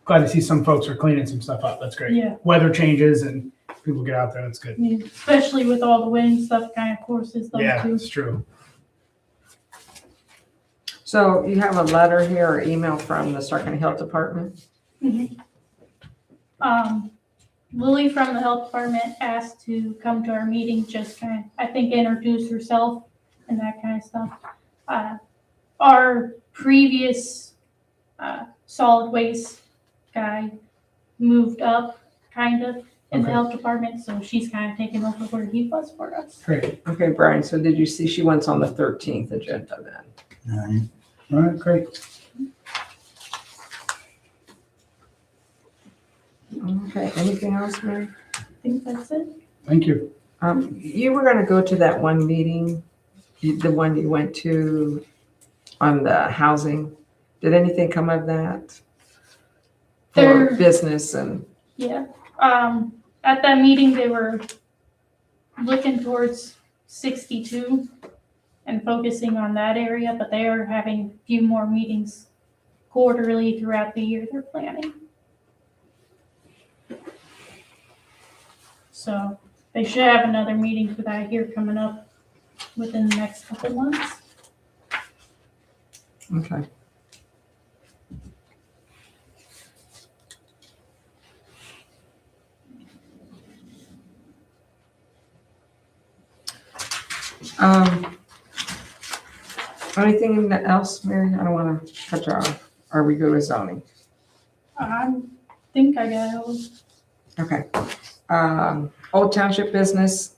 Glad to see some folks are cleaning some stuff up. That's great. Yeah, Weather changes and people get out there. That's good. I mean, especially with all the wind stuff kind of courses them Yeah, too. it's true. So you have a letter here or email from the Stark County Health Department? Mhm. Lily from the health department asked to come to our meeting, just kind of, I think, introduce herself and that kind of stuff. Our previous solid waste guy moved up kind of in the Okay. health department, so she's kind of taking over where he was for us. Great. Okay, Brian, so did you see she wants on the 13th agenda then? All right, great. Okay, anything else, Mary? I think that's it. Thank you. You were gonna go to that one meeting the one you went to on the housing, did anything come of that? For There- business and, Yeah, at that meeting, they were looking towards 62 and focusing on that area, but they are having a few more meetings quarterly throughout the year they're planning. So they should have another meeting for that here coming up within the next couple months. okay. Anything else, Mary? I don't want to cut you off. Are we good with zoning? I think I got it. Okay. Old Township business.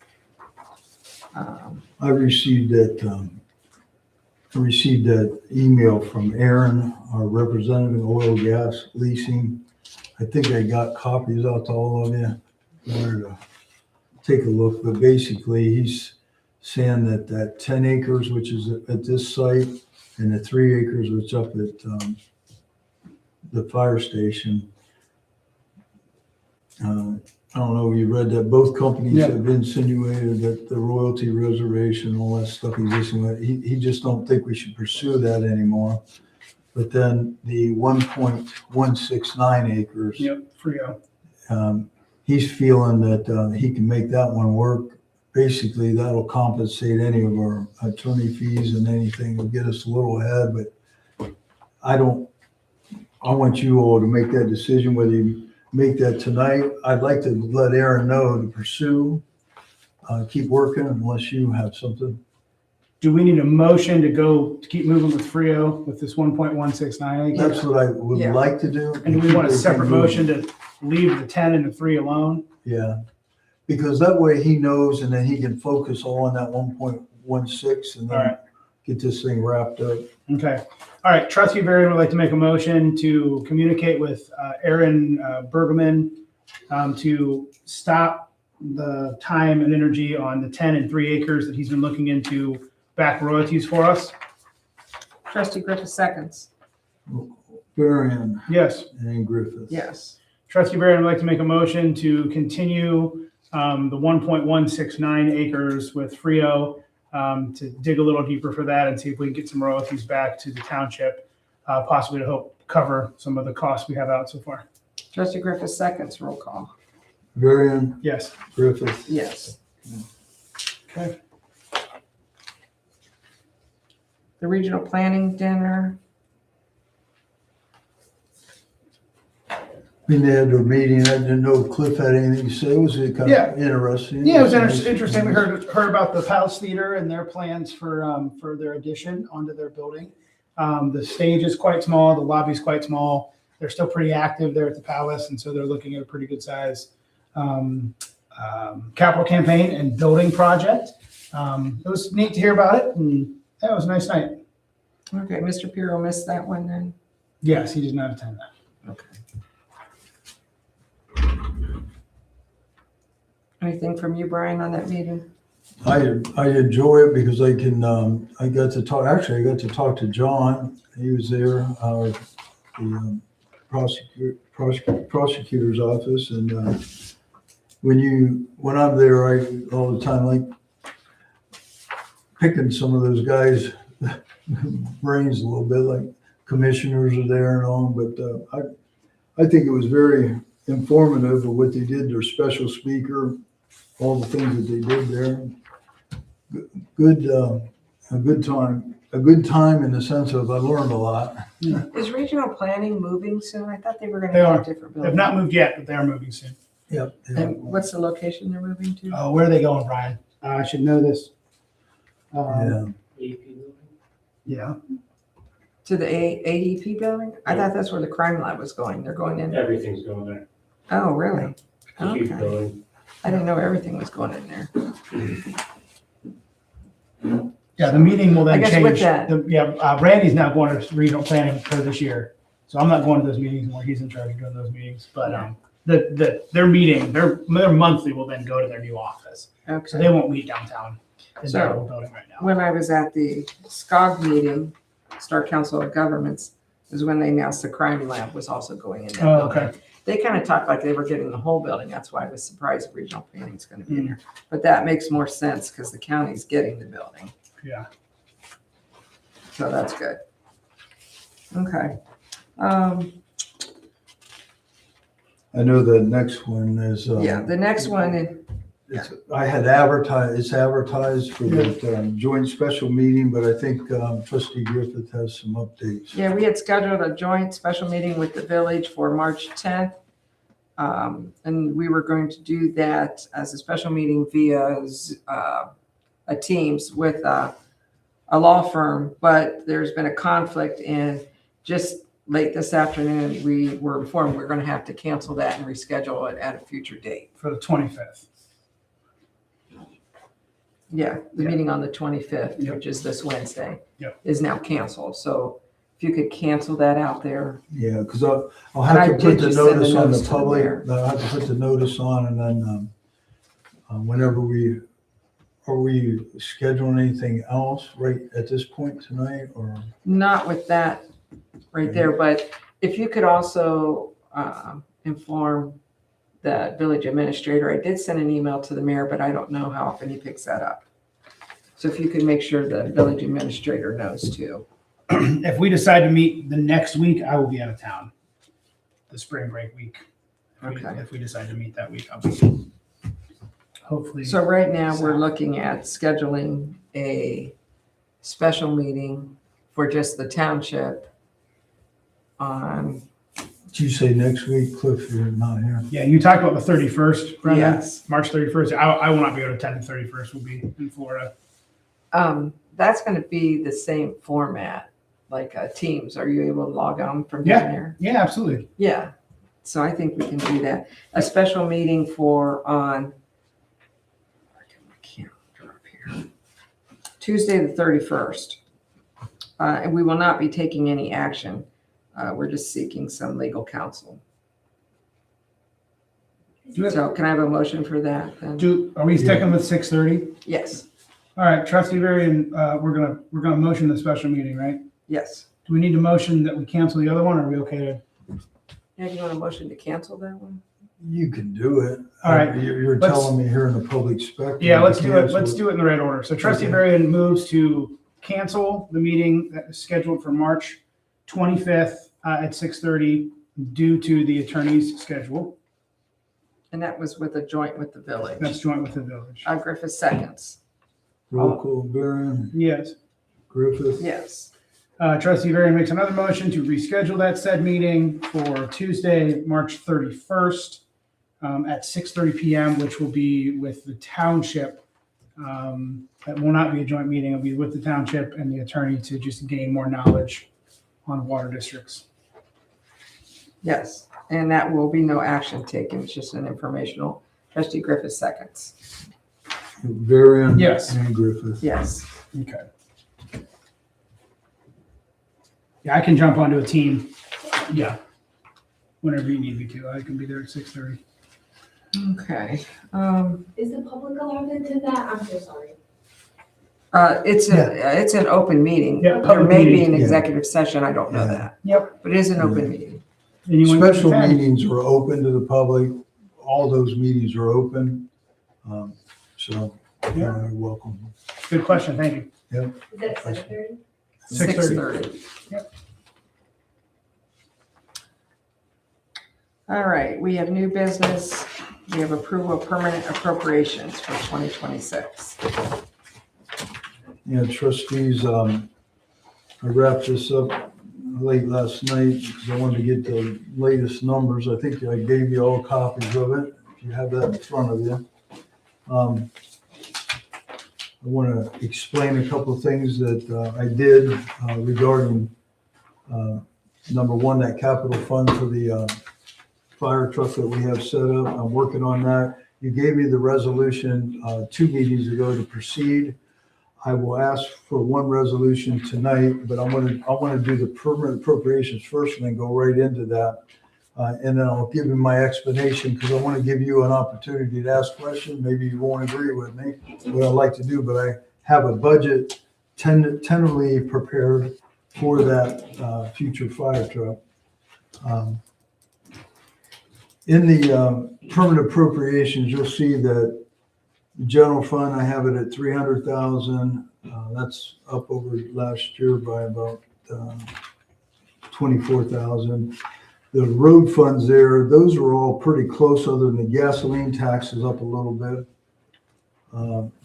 I received that email from Aaron, our representative of oil gas leasing. I think I got copies out to all of you. Where to take a look, but basically he's saying that that 10 acres, which is at this site, and the 3 acres, which up at the fire station. I don't know if you read that, both companies Yeah. have insinuated that the royalty reservation, all that stuff he just don't think we should pursue that anymore. But then the 1.169 acres. Yep, Frio. He's feeling that he can make that one work. Basically, that'll compensate any of our attorney fees and anything. It'll get us a little ahead, but I want you all to make that decision, whether you make that tonight. I'd like to let Aaron know to pursue, keep working unless you have something. Do we need a motion to keep moving with Frio with this 1.169 acres? That's what I would Yeah. like to do. And do we want a separate motion to leave the 10 and the 3 alone? Yeah, because that way he knows, and then he can focus all on that 1.16 and All then right. get this thing wrapped up. Okay. All right. Trustee Varian would like to make a motion to communicate with Aaron Bergman to stop the time and energy on the 10 and 3 acres that he's been looking into back royalties for us. Trustee Griffith seconds. Varian Yes. and Griffith. Yes. Trustee Varian would like to make a motion to continue the 1.169 acres with Frio to dig a little deeper for that and see if we can get some royalties back to the township, possibly to help cover some of the costs we have out so far. Trustee Griffith seconds. Roll call. Varian, Yes. Griffith. Yes. Okay. The regional planning dinner. I mean, they had their meeting. I didn't know if Cliff had anything to say. Was it kind Yeah. of interesting? Yeah, it was interesting. We heard about the Palace Theater and their plans for their addition onto their building. The stage is quite small, the lobby's quite small. They're still pretty active there at the Palace, and so they're looking at a pretty good size capital campaign and building project. It was neat to hear about it, and that was a nice night. Okay, Mr. Pirro missed that one then? Yes, he did not attend that. Okay. Anything from you, Brian, on that meeting? I enjoy it because I got to talk to John. He was there, the prosecutor's office. And when I'm there, I all the time like picking some of those guys' brains a little bit, like commissioners are there and all. But I think it was very informative of what they did, their special speaker, all the things that they did there. A good time in the sense of I learned a lot. Is regional planning moving soon? I thought they were They gonna are. have a different They've building. not moved yet, but they are moving soon. Yep. And what's the location they're moving to? Oh, where are they going, Brian? I should know this. Yeah. Yeah. To the AEP building? I thought that's where the crime lab was going. They're going in. Everything's going there. Oh, really? It's a huge Okay. building. I didn't know everything was going in there. Yeah, the meeting will I then guess with change. that- Randy's now going to regional planning for this year. So I'm not going to those meetings where he's in charge of doing those meetings. But their meeting, their monthly will then go to their new office. So Okay. they won't meet downtown. in So- that whole building right now. When I was at the SCOG meeting, Star Council of Governments, is when they announced the crime lab was also going in that Oh, building. okay. They kind of talked like they were getting the whole building. That's why I was surprised regional planning's gonna be in there. But that makes more sense because the county's getting the building. Yeah. So that's good. Okay. I know the next one is. Yeah, the next one, I had it's advertised for the joint special meeting, but I think Trustee Griffith has some updates. yeah, we had scheduled a joint special meeting with the village for March 10th. And we were going to do that as a special meeting via a Teams with a law firm, but there's been a conflict and just late this afternoon, we were informed we're going to have to cancel that and reschedule it at a future date. For the 25th. Yeah, the Yeah. meeting on the 25th, Yep. which is this Wednesday, Yep. is now canceled. So if you could cancel that out there. Yeah, because I'll And I have to did put the just send a notice on notice the to the public. mayor. I'll have to put the notice on and then whenever are we scheduling anything else right at this point tonight or? Not with that right there, but if you could also inform the village administrator. I did send an email to the mayor, but I don't know how often he picks that up. So if you could make sure the village administrator knows too. If we decide to meet the next week, I will be out of town. The spring break week. Okay. If we decide to meet that week, I'll be. Hopefully. So right now, we're looking at scheduling a special meeting for just the township on, Did you say next week, Cliff? You're not here. Yeah, you talked about the 31st, Brenda. yes. March 31st. I will not be able to attend the 31st. We'll be in Florida. That's gonna be the same format, like Teams. Are you able to log on from Yeah. down there? Yeah, absolutely. Yeah, so I think we can do that. A special meeting for on, where can my calendar up here? Tuesday, the 31st. And we will not be taking any action. We're just seeking some legal counsel. So can I have a motion for that then? Are we sticking with 6:30? Yes, All right, Trustee Varian, we're gonna motion the special meeting, right? yes. Do we need to motion that we cancel the other one, or are we okay to? Yeah, you want a motion to cancel that one? You can do it. All right, You're let's- telling me here in the public spectrum. Yeah, let's to do it. cancel Let's do it in the right order. So Trustee Okay. Varian moves to cancel the meeting that is scheduled for March 25th at 6:30 due to the attorney's schedule. And that was with a joint with the village. That's joint with the village. Griffith seconds. Roll call, Varian, Yes. Griffith. Yes. Trustee Varian makes another motion to reschedule that said meeting for Tuesday, March 31st at 6:30 PM, which will be with the township. That will not be a joint meeting. It'll be with the township and the attorney to just gain more knowledge on water districts. Yes, and that will be no action taken, it's just an informational. Trustee Griffith seconds. Varian. Yes. And Griffith. Yes. Okay. Yeah, I can jump onto a team. Yeah. Whenever you need me to. I can be there at 6:30. Okay. Is the public allowed into that? I'm so sorry. It's an open meeting. Yeah, There public may be meeting. an Yeah. executive session, I don't know Yeah. that. Yep. But it is an open meeting. Anyone can Special attend. meetings are open to the public. All those meetings are open. So you're welcome. Good question. Thank you. Is that 7:30? 6:30. 6:30. All right, we have new business. We have approval of permanent appropriations for 2026. Yeah, trustees, I wrapped this up late last night because I wanted to get the latest numbers. I think I gave you all copies of it. If you have that in front of you. I want to explain a couple of things that I did regarding, number one, that capital fund for the fire truck that we have set up. I'm working on that. You gave me the resolution 2 meetings ago to proceed. I will ask for one resolution tonight, but I want to do the permanent appropriations first and then go right into that. And then I'll give you my explanation because I want to give you an opportunity to ask questions. Maybe you won't agree with me, what I like to do, but I have a budget tentatively prepared for that future fire truck. In the permanent appropriations, you'll see that the general fund, I have it at 300,000. That's up over last year by about 24,000. The road funds there, those are all pretty close, other than the gasoline tax is up a little bit.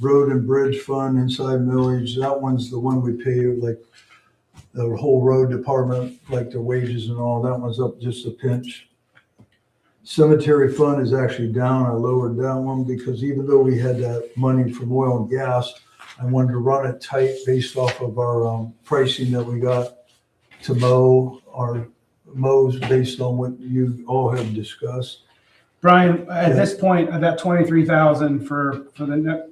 Road and bridge fund inside millage, that one's the one we pay, like the whole road department, like their wages and all, that one's up just a pinch. Cemetery fund is actually down. I lowered that one because even though we had that money from oil and gas, I wanted to run it tight based off of our pricing that we got to mow our mows based on what you all have discussed. Brian, at this point, that 23,000 for the,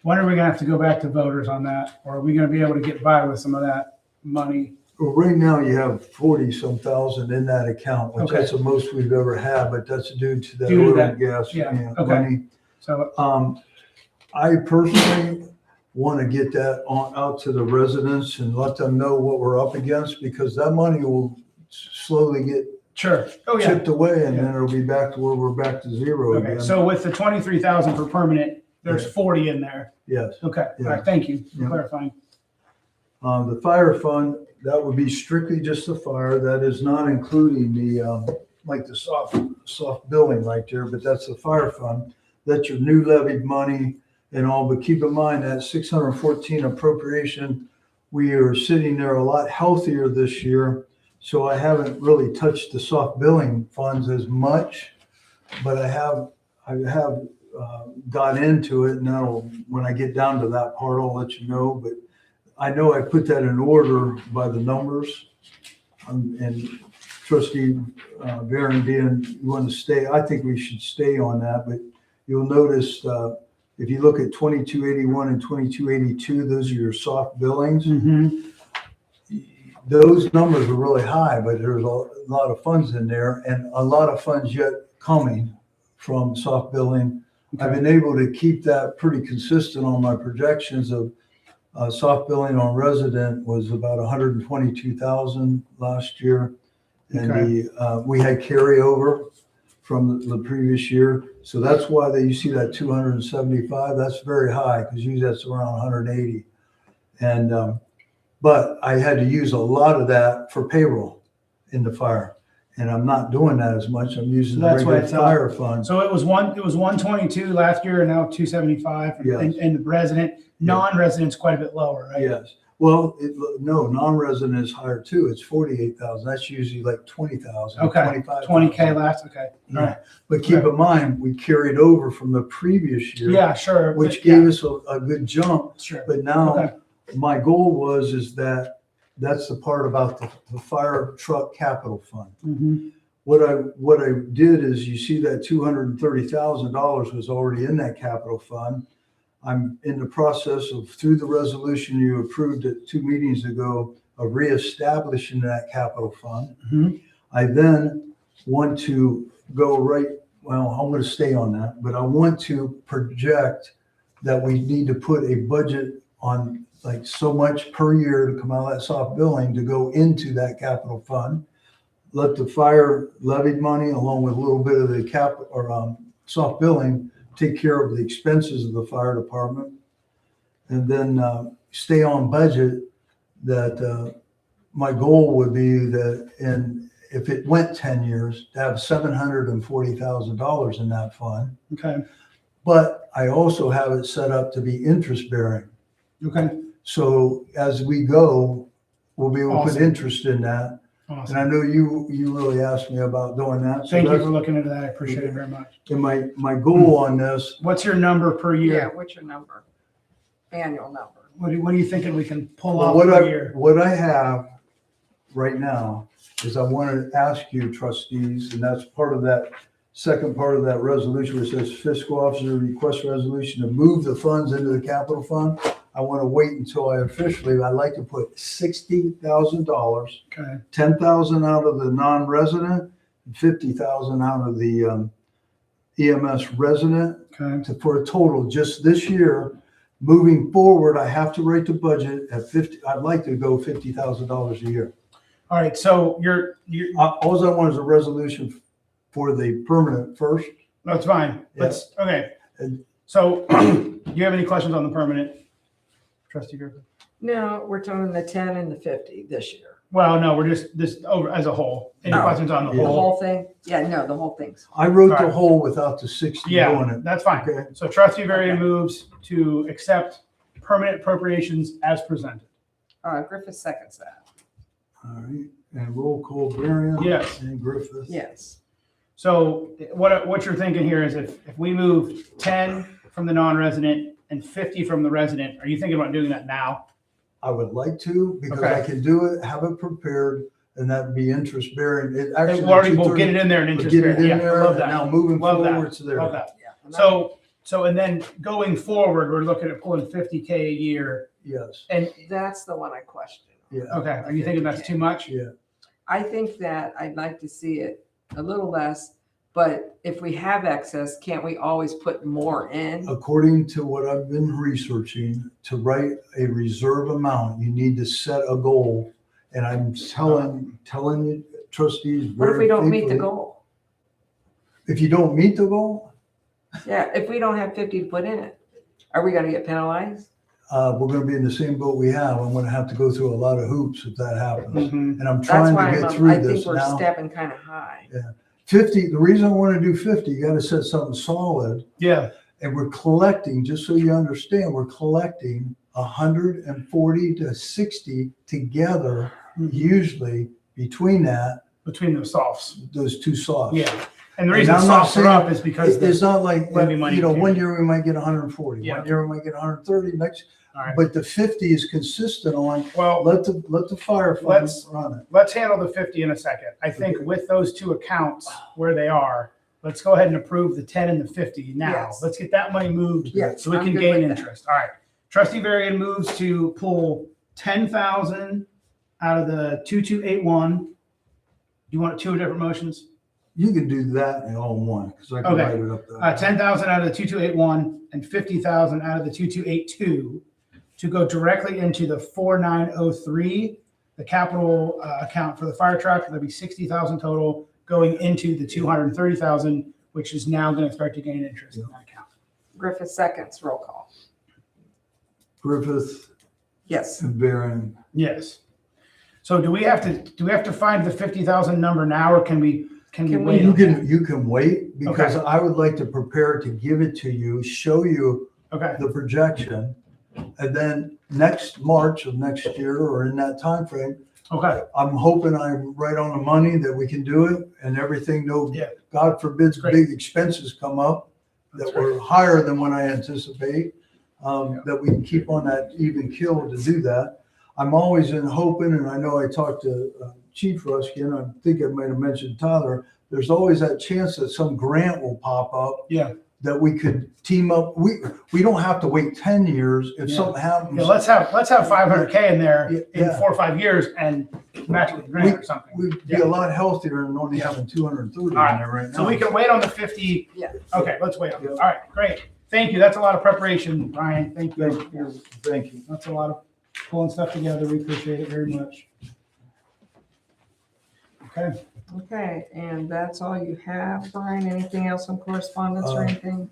when are we gonna have to go back to voters on that? Or are we gonna be able to get by with some of that money? Well, right now you have 40-some thousand in that account, which Okay. that's the most we've ever had, but that's due to that Due to oil that, and gas yeah, okay. money. So, I personally want to get that on out to the residents and let them know what we're up against, because that money will slowly get sure. Oh, yeah. chipped away, and Yeah. then it'll be back to where we're back to zero Okay, again. so with the 23,000 for permanent, there's 40 in there. Yes. Okay, all Yeah. right, thank you for Yeah. clarifying. The fire fund, that would be strictly just the fire. That is not including the, like the soft billing right there, but that's the fire fund. That's your new levied money and all, but keep in mind that 614 appropriation, we are sitting there a lot healthier this year. So I haven't really touched the soft billing funds as much, but I have got into it, and that'll, when I get down to that part, I'll let you know. But I know I put that in order by the numbers. And Trustee Barron, being you want to stay, I think we should stay on that. But you'll notice if you look at 2281 and 2282, those are your soft billings. Mm-hmm. Those numbers are really high, but there's a lot of funds in there, and a lot of funds yet coming from soft billing. I've been able to keep that pretty consistent on my projections of soft billing on resident was about 122,000 last year. And we had carryover from the previous year. So that's why you see that 275. That's very high, because usually that's around 180. And but I had to use a lot of that for payroll in the fire, and I'm not doing that as much. I'm using the That's why regular it's fire fund. So it was 122 last year and now 275. Yes. And the resident, non-resident's quite a bit lower, right? Yes. Well, no, non-resident is higher too. It's 48,000. That's usually like 20,000. Okay. 25,000. 20K last, okay. All right. Yeah. But keep in mind, we carried over from the previous year, Yeah, sure. which but- gave us a good jump. Sure. But now Okay. my goal is that that's the part about the fire truck capital fund. Mhm. What I did is, you see that $230,000 was already in that capital fund. I'm in the process of, through the resolution you approved it 2 meetings ago, of reestablishing that capital fund. Mhm. I then want to go well, I'm going to stay on that, but I want to project that we need to put a budget on like so much per year to come out of that soft billing to go into that capital fund. Let the fire levied money, along with a little bit of the soft billing, take care of the expenses of the fire department, and then stay on budget. That my goal would be that, and if it went 10 years, to have $740,000 in that fund. Okay. But I also have it set up to be interest bearing. Okay. So as we go, we'll be able to put Awesome. interest in that. Awesome. And I know you really asked me about doing that. So Thank you that's- for looking into that. I appreciate it very much. And my goal on this, What's your number per Yeah, year? what's your number? Annual number. What are you thinking we can pull well, off per year? what I have right now is I want to ask you, trustees, and that's part of that second part of that resolution where it says fiscal officer request resolution to move the funds into the capital fund. I want to wait until I'd like to put $60,000, Okay. 10,000 out of the non-resident 50,000 out of the EMS resident Okay. for a total just this year. Moving forward, I have to rate the budget at 50. I'd like to go $50,000 a year. All right, so you're, All I want is a resolution for the permanent first. that's fine. Yeah. Let's, okay. And- So, do you have any questions on the permanent? Trustee Griffin? No, we're talking the 10 and the 50 this year. Well, no, we're just, this over as a whole. Any Oh. questions on the Yeah. The whole? whole thing? Yeah, no, the whole thing's. I wrote the Right. whole without the 60 on Yeah, it. that's fine. Okay. So trustee Varian Okay. moves to accept permanent appropriations as presented. Griffith seconds that. All right. And roll call, Varian. Yes. And Griffith. Yes. So what you're thinking here is if we move 10 from the non-resident and 50 from the resident, are you thinking about doing that now? I would like to, because Okay. I can do it, have it prepared, and that'd be interest bearing. It actually. We'll get it in there and We'll interest get it bearing. in Yeah, there, love and that. now moving Love that. forward, it's there. Love that. Yeah. And then going forward, we're looking at pulling 50K a year. Yes, And, That's the one I question. yeah, okay, are you thinking that's too much? yeah. I think that I'd like to see it a little less, but if we have excess, can't we always put more in? According to what I've been researching, to write a reserve amount, you need to set a goal. And I'm telling you, trustees. What if we very don't meet the faithfully, goal? If you don't meet the goal, Yeah, if we don't have 50 to put in it, are we gonna get penalized? we're gonna be in the same boat we have. I'm gonna have to go through a lot of hoops if that happens. Mhm. And I'm That's trying why to get I through think this we're now. stepping kind of high. 50, the reason I want to do 50, you got to set something solid. Yeah, And we're collecting, just so you understand, we're collecting 140 to 60 together, usually between that, between those softs. those two softs. Yeah. And the And reason I'm not softs are saying- up is because It's not like, levy money you know, came one in. year we might get 140, Yeah. one year we might get 130, next, All right. but the 50 is consistent on, Well, let the fire fund Let's- run it. let's handle the 50 in a second. I think Okay. with those two accounts where they are, let's go ahead and approve the 10 and the 50 now. Yes. Let's get that money moved Yes, so we I'm can good gain with that. interest. All right. Trustee Varian moves to pull 10,000 out of the 2281. You want two different motions? You can do that in all in one, because I can Okay. write it up there. 10,000 out of the 2281 and 50,000 out of the 2282 to go directly into the 4903, the capital account for the fire truck. There'll be 60,000 total going into the 230,000, which is now going to start to gain interest in that account. Griffith seconds, roll call. Griffith Yes. and Barron. Yes. So do we have to find the 50,000 number now, or can we Can we- wait? You can wait, because Okay. I would like to prepare to give it to you, show you Okay. the projection. And then next March of next year, or in that time frame, Okay. I'm hoping I'm right on the money that we can do it, and everything, no, Yeah. God forbids, Great. big expenses come up That's that were higher than what I anticipate, that we can keep on that even kill to do that. I'm always in hoping, and I know I talked to Chief Ruskin, I think I might have mentioned Tyler, there's always that chance that some grant will pop up Yeah. that we could team up. We don't have to wait 10 years if Yeah. something happens. Yeah, let's have 500K in there in Yeah. 4 or 5 years and match it with a grant or something. We'd be Yeah. a lot healthier than only having 230 in All right. there right now. So we can wait on the 50. Yeah. Okay, let's wait on it. All right, great. Thank you. That's a lot of preparation, Brian. Thank you. Thank you. That's a lot of pulling stuff together. We appreciate it very much. Okay. Okay, and that's all you have, Brian? Anything else on correspondence or anything?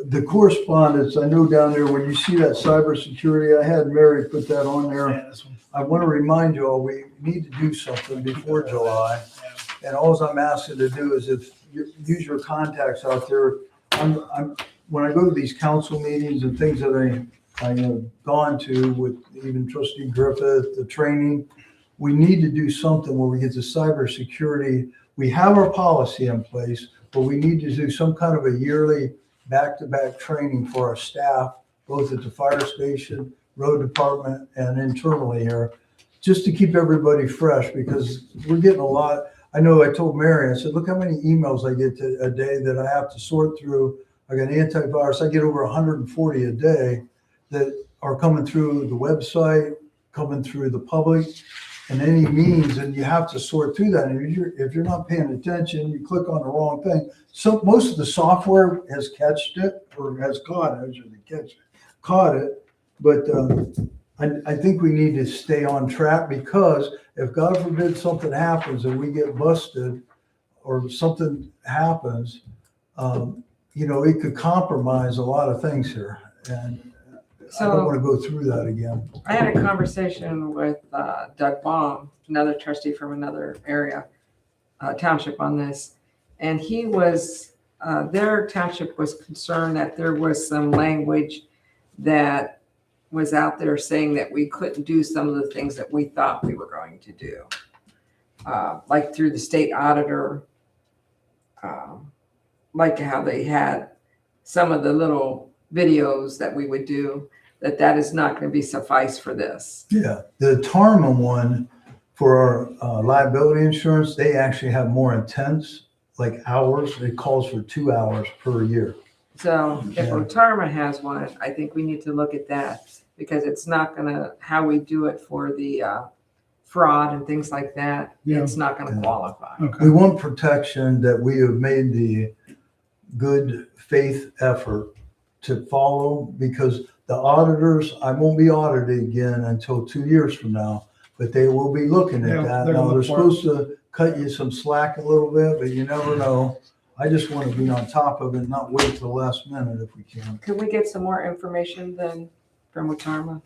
The correspondence, I know down there, when you see that cybersecurity, I had Mary put that on there. Yeah, this one. I want to remind you all, we need to do something before July. And all I'm asking to do is if you use your contacts out there. When I go to these council meetings and things that I have gone to with even Trustee Griffith, the training, we need to do something where we get to cybersecurity. We have our policy in place, but we need to do some kind of a yearly back-to-back training for our staff, both at the fire station, road department, and internally here, just to keep everybody fresh, because we're getting a lot. I know I told Mary, I said, look how many emails I get a day that I have to sort through. I got antivirus. I get over 140 a day that are coming through the website, coming through the public. in any means, and you have to sort through that. And if you're not paying attention, you click on the wrong thing. So most of the software has catched it, or has caught it, I shouldn't caught it. But I think we need to stay on track, because if God forbid something happens and we get busted or something happens, it could compromise a lot of things here. And I don't want to go through that again. I had a conversation with Doug Baum, another trustee from another area, township, on this. And he was, their township was concerned that there was some language that was out there saying that we couldn't do some of the things that we thought we were going to do. Like through the state auditor, like how they had some of the little videos that we would do, that is not going to be suffice for this. Yeah, the Tarma one for our liability insurance, they actually have more intense, like hours. It calls for 2 hours per year. So if Yeah. Otarma has one, I think we need to look at that, because it's not gonna, how we do it for the fraud and things like that, Yeah. it's not gonna Yeah. qualify. Okay. We want protection, that we have made the good faith effort to follow, because the auditors, I won't be audited again until 2 years from now, but they will be looking Yeah, at that. they're Now, gonna they're look for it. supposed to cut you some slack a little bit, but you never know. I just want to be on top of it, not wait till the last minute if we can. Can we get some more information then from Otarma?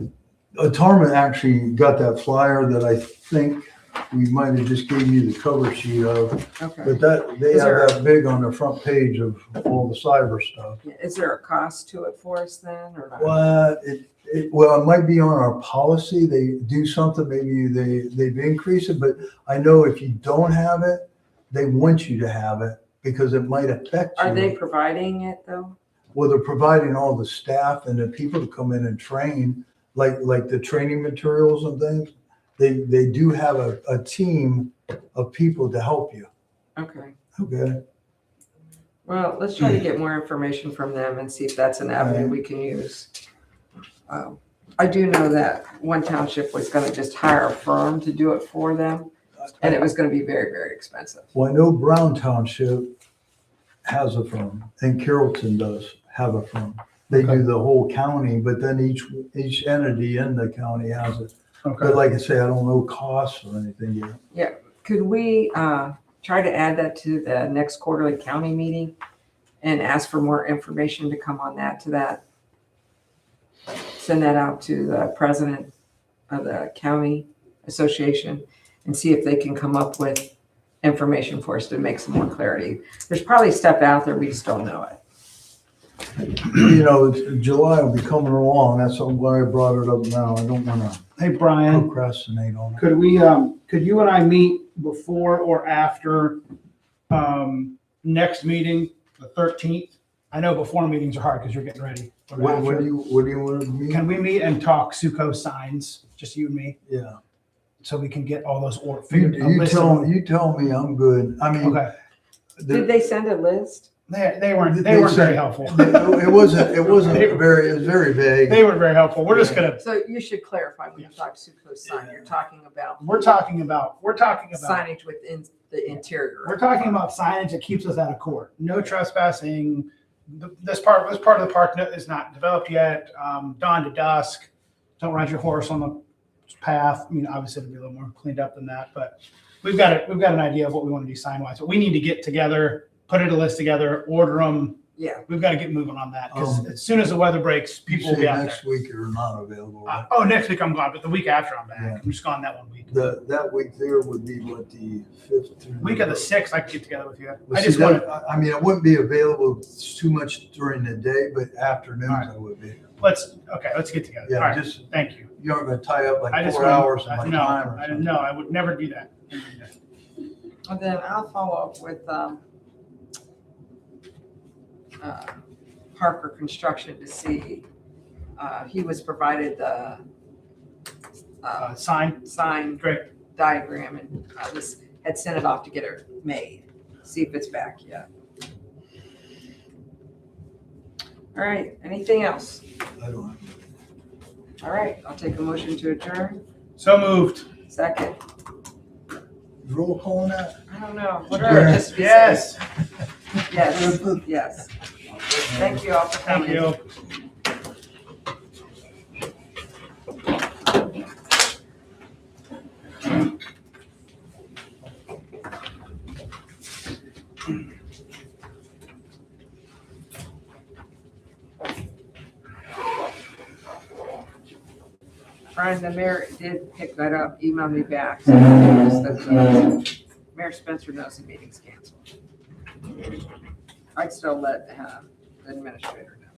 Tarma actually got that flyer that I think we might have just gave you the cover sheet of, Okay. but that, they Is there- have that big on the front page of all the cyber stuff. Is there a cost to it for us then, or not? Well, it might be on our policy. They do something, maybe they've increased it, but I know if you don't have it, they want you to have it, because it might affect you. Are they providing it though? Well, they're providing all the staff and the people to come in and train, like the training materials and things. They do have a team of people to help you. Okay. Okay. Well, let's try to get more information from them and see if that's an avenue Right. we can use. I do know that one township was gonna just hire a firm to do it for them, and it was gonna be very, very expensive. Well, I know Brown Township has a firm, and Carrollton does have a firm. They Okay. do the whole county, but then each entity in the county has it. Okay. But like I say, I don't know costs or anything yet. Could we try to add that to the next quarterly county meeting and ask for more information to come on that, send that out to the president of the county association and see if they can come up with information for us to make some more clarity. There's probably stuff out there, we just don't know it. July will be coming along. That's why I brought it up now. I don't want to Hey, Brian, procrastinate on it. could we, could you and I meet before or after next meeting, the 13th? I know before meetings are hard because you're getting ready. But What after- do you want to meet? Can we meet and talk Suco signs, just you and me, Yeah. so we can get all those or You, figured? a you list of tell them? you tell me I'm good. I mean, Okay, Did they send a list? they weren't They very said- helpful. it wasn't very, it was very vague. They weren't very helpful. We're just gonna, So you should clarify when you talk Suco sign, you're talking about we're talking about signage within the interior. We're talking about signage that keeps us out of court. No trespassing. This part of the park is not developed yet. Dawn to dusk. Don't ride your horse on the path. I mean, obviously it'll be a little more cleaned up than that, but we've got an idea of what we want to do sign wise. But we need to get together, put a list together, order them. Yeah. We've got to get moving on that because as soon as the weather breaks, You people will say be out there. next week you're not available. Right? Next week I'm gone, but the week after I'm back. Yeah. I'm just gone that one week. That week there would be what, the 5th through Week of the 6th, I can get together with you. Well, I see, just want to, I mean, I wouldn't be available too much during the day, but afternoons All right. I would be. let's get together. All Yeah, right, just, thank you. you aren't gonna tie up I like just 4 want- hours of my no, time or I something. no, I would never do that. And then I'll follow up with Parker Construction to see, he was provided the Sign, sign great. diagram and I had sent it off to get it made. See if it's back yet. All right, anything else? I don't. All right, I'll take a motion to adjourn. So moved. Second, Roll call on that? I don't know, whatever, just. Yes. Yes, yes. Thank you all for Thank coming. you. Brian, the mayor did pick that up, emailed me back. So that, Mayor Spencer knows the meeting's canceled. I'd still let the administrator know.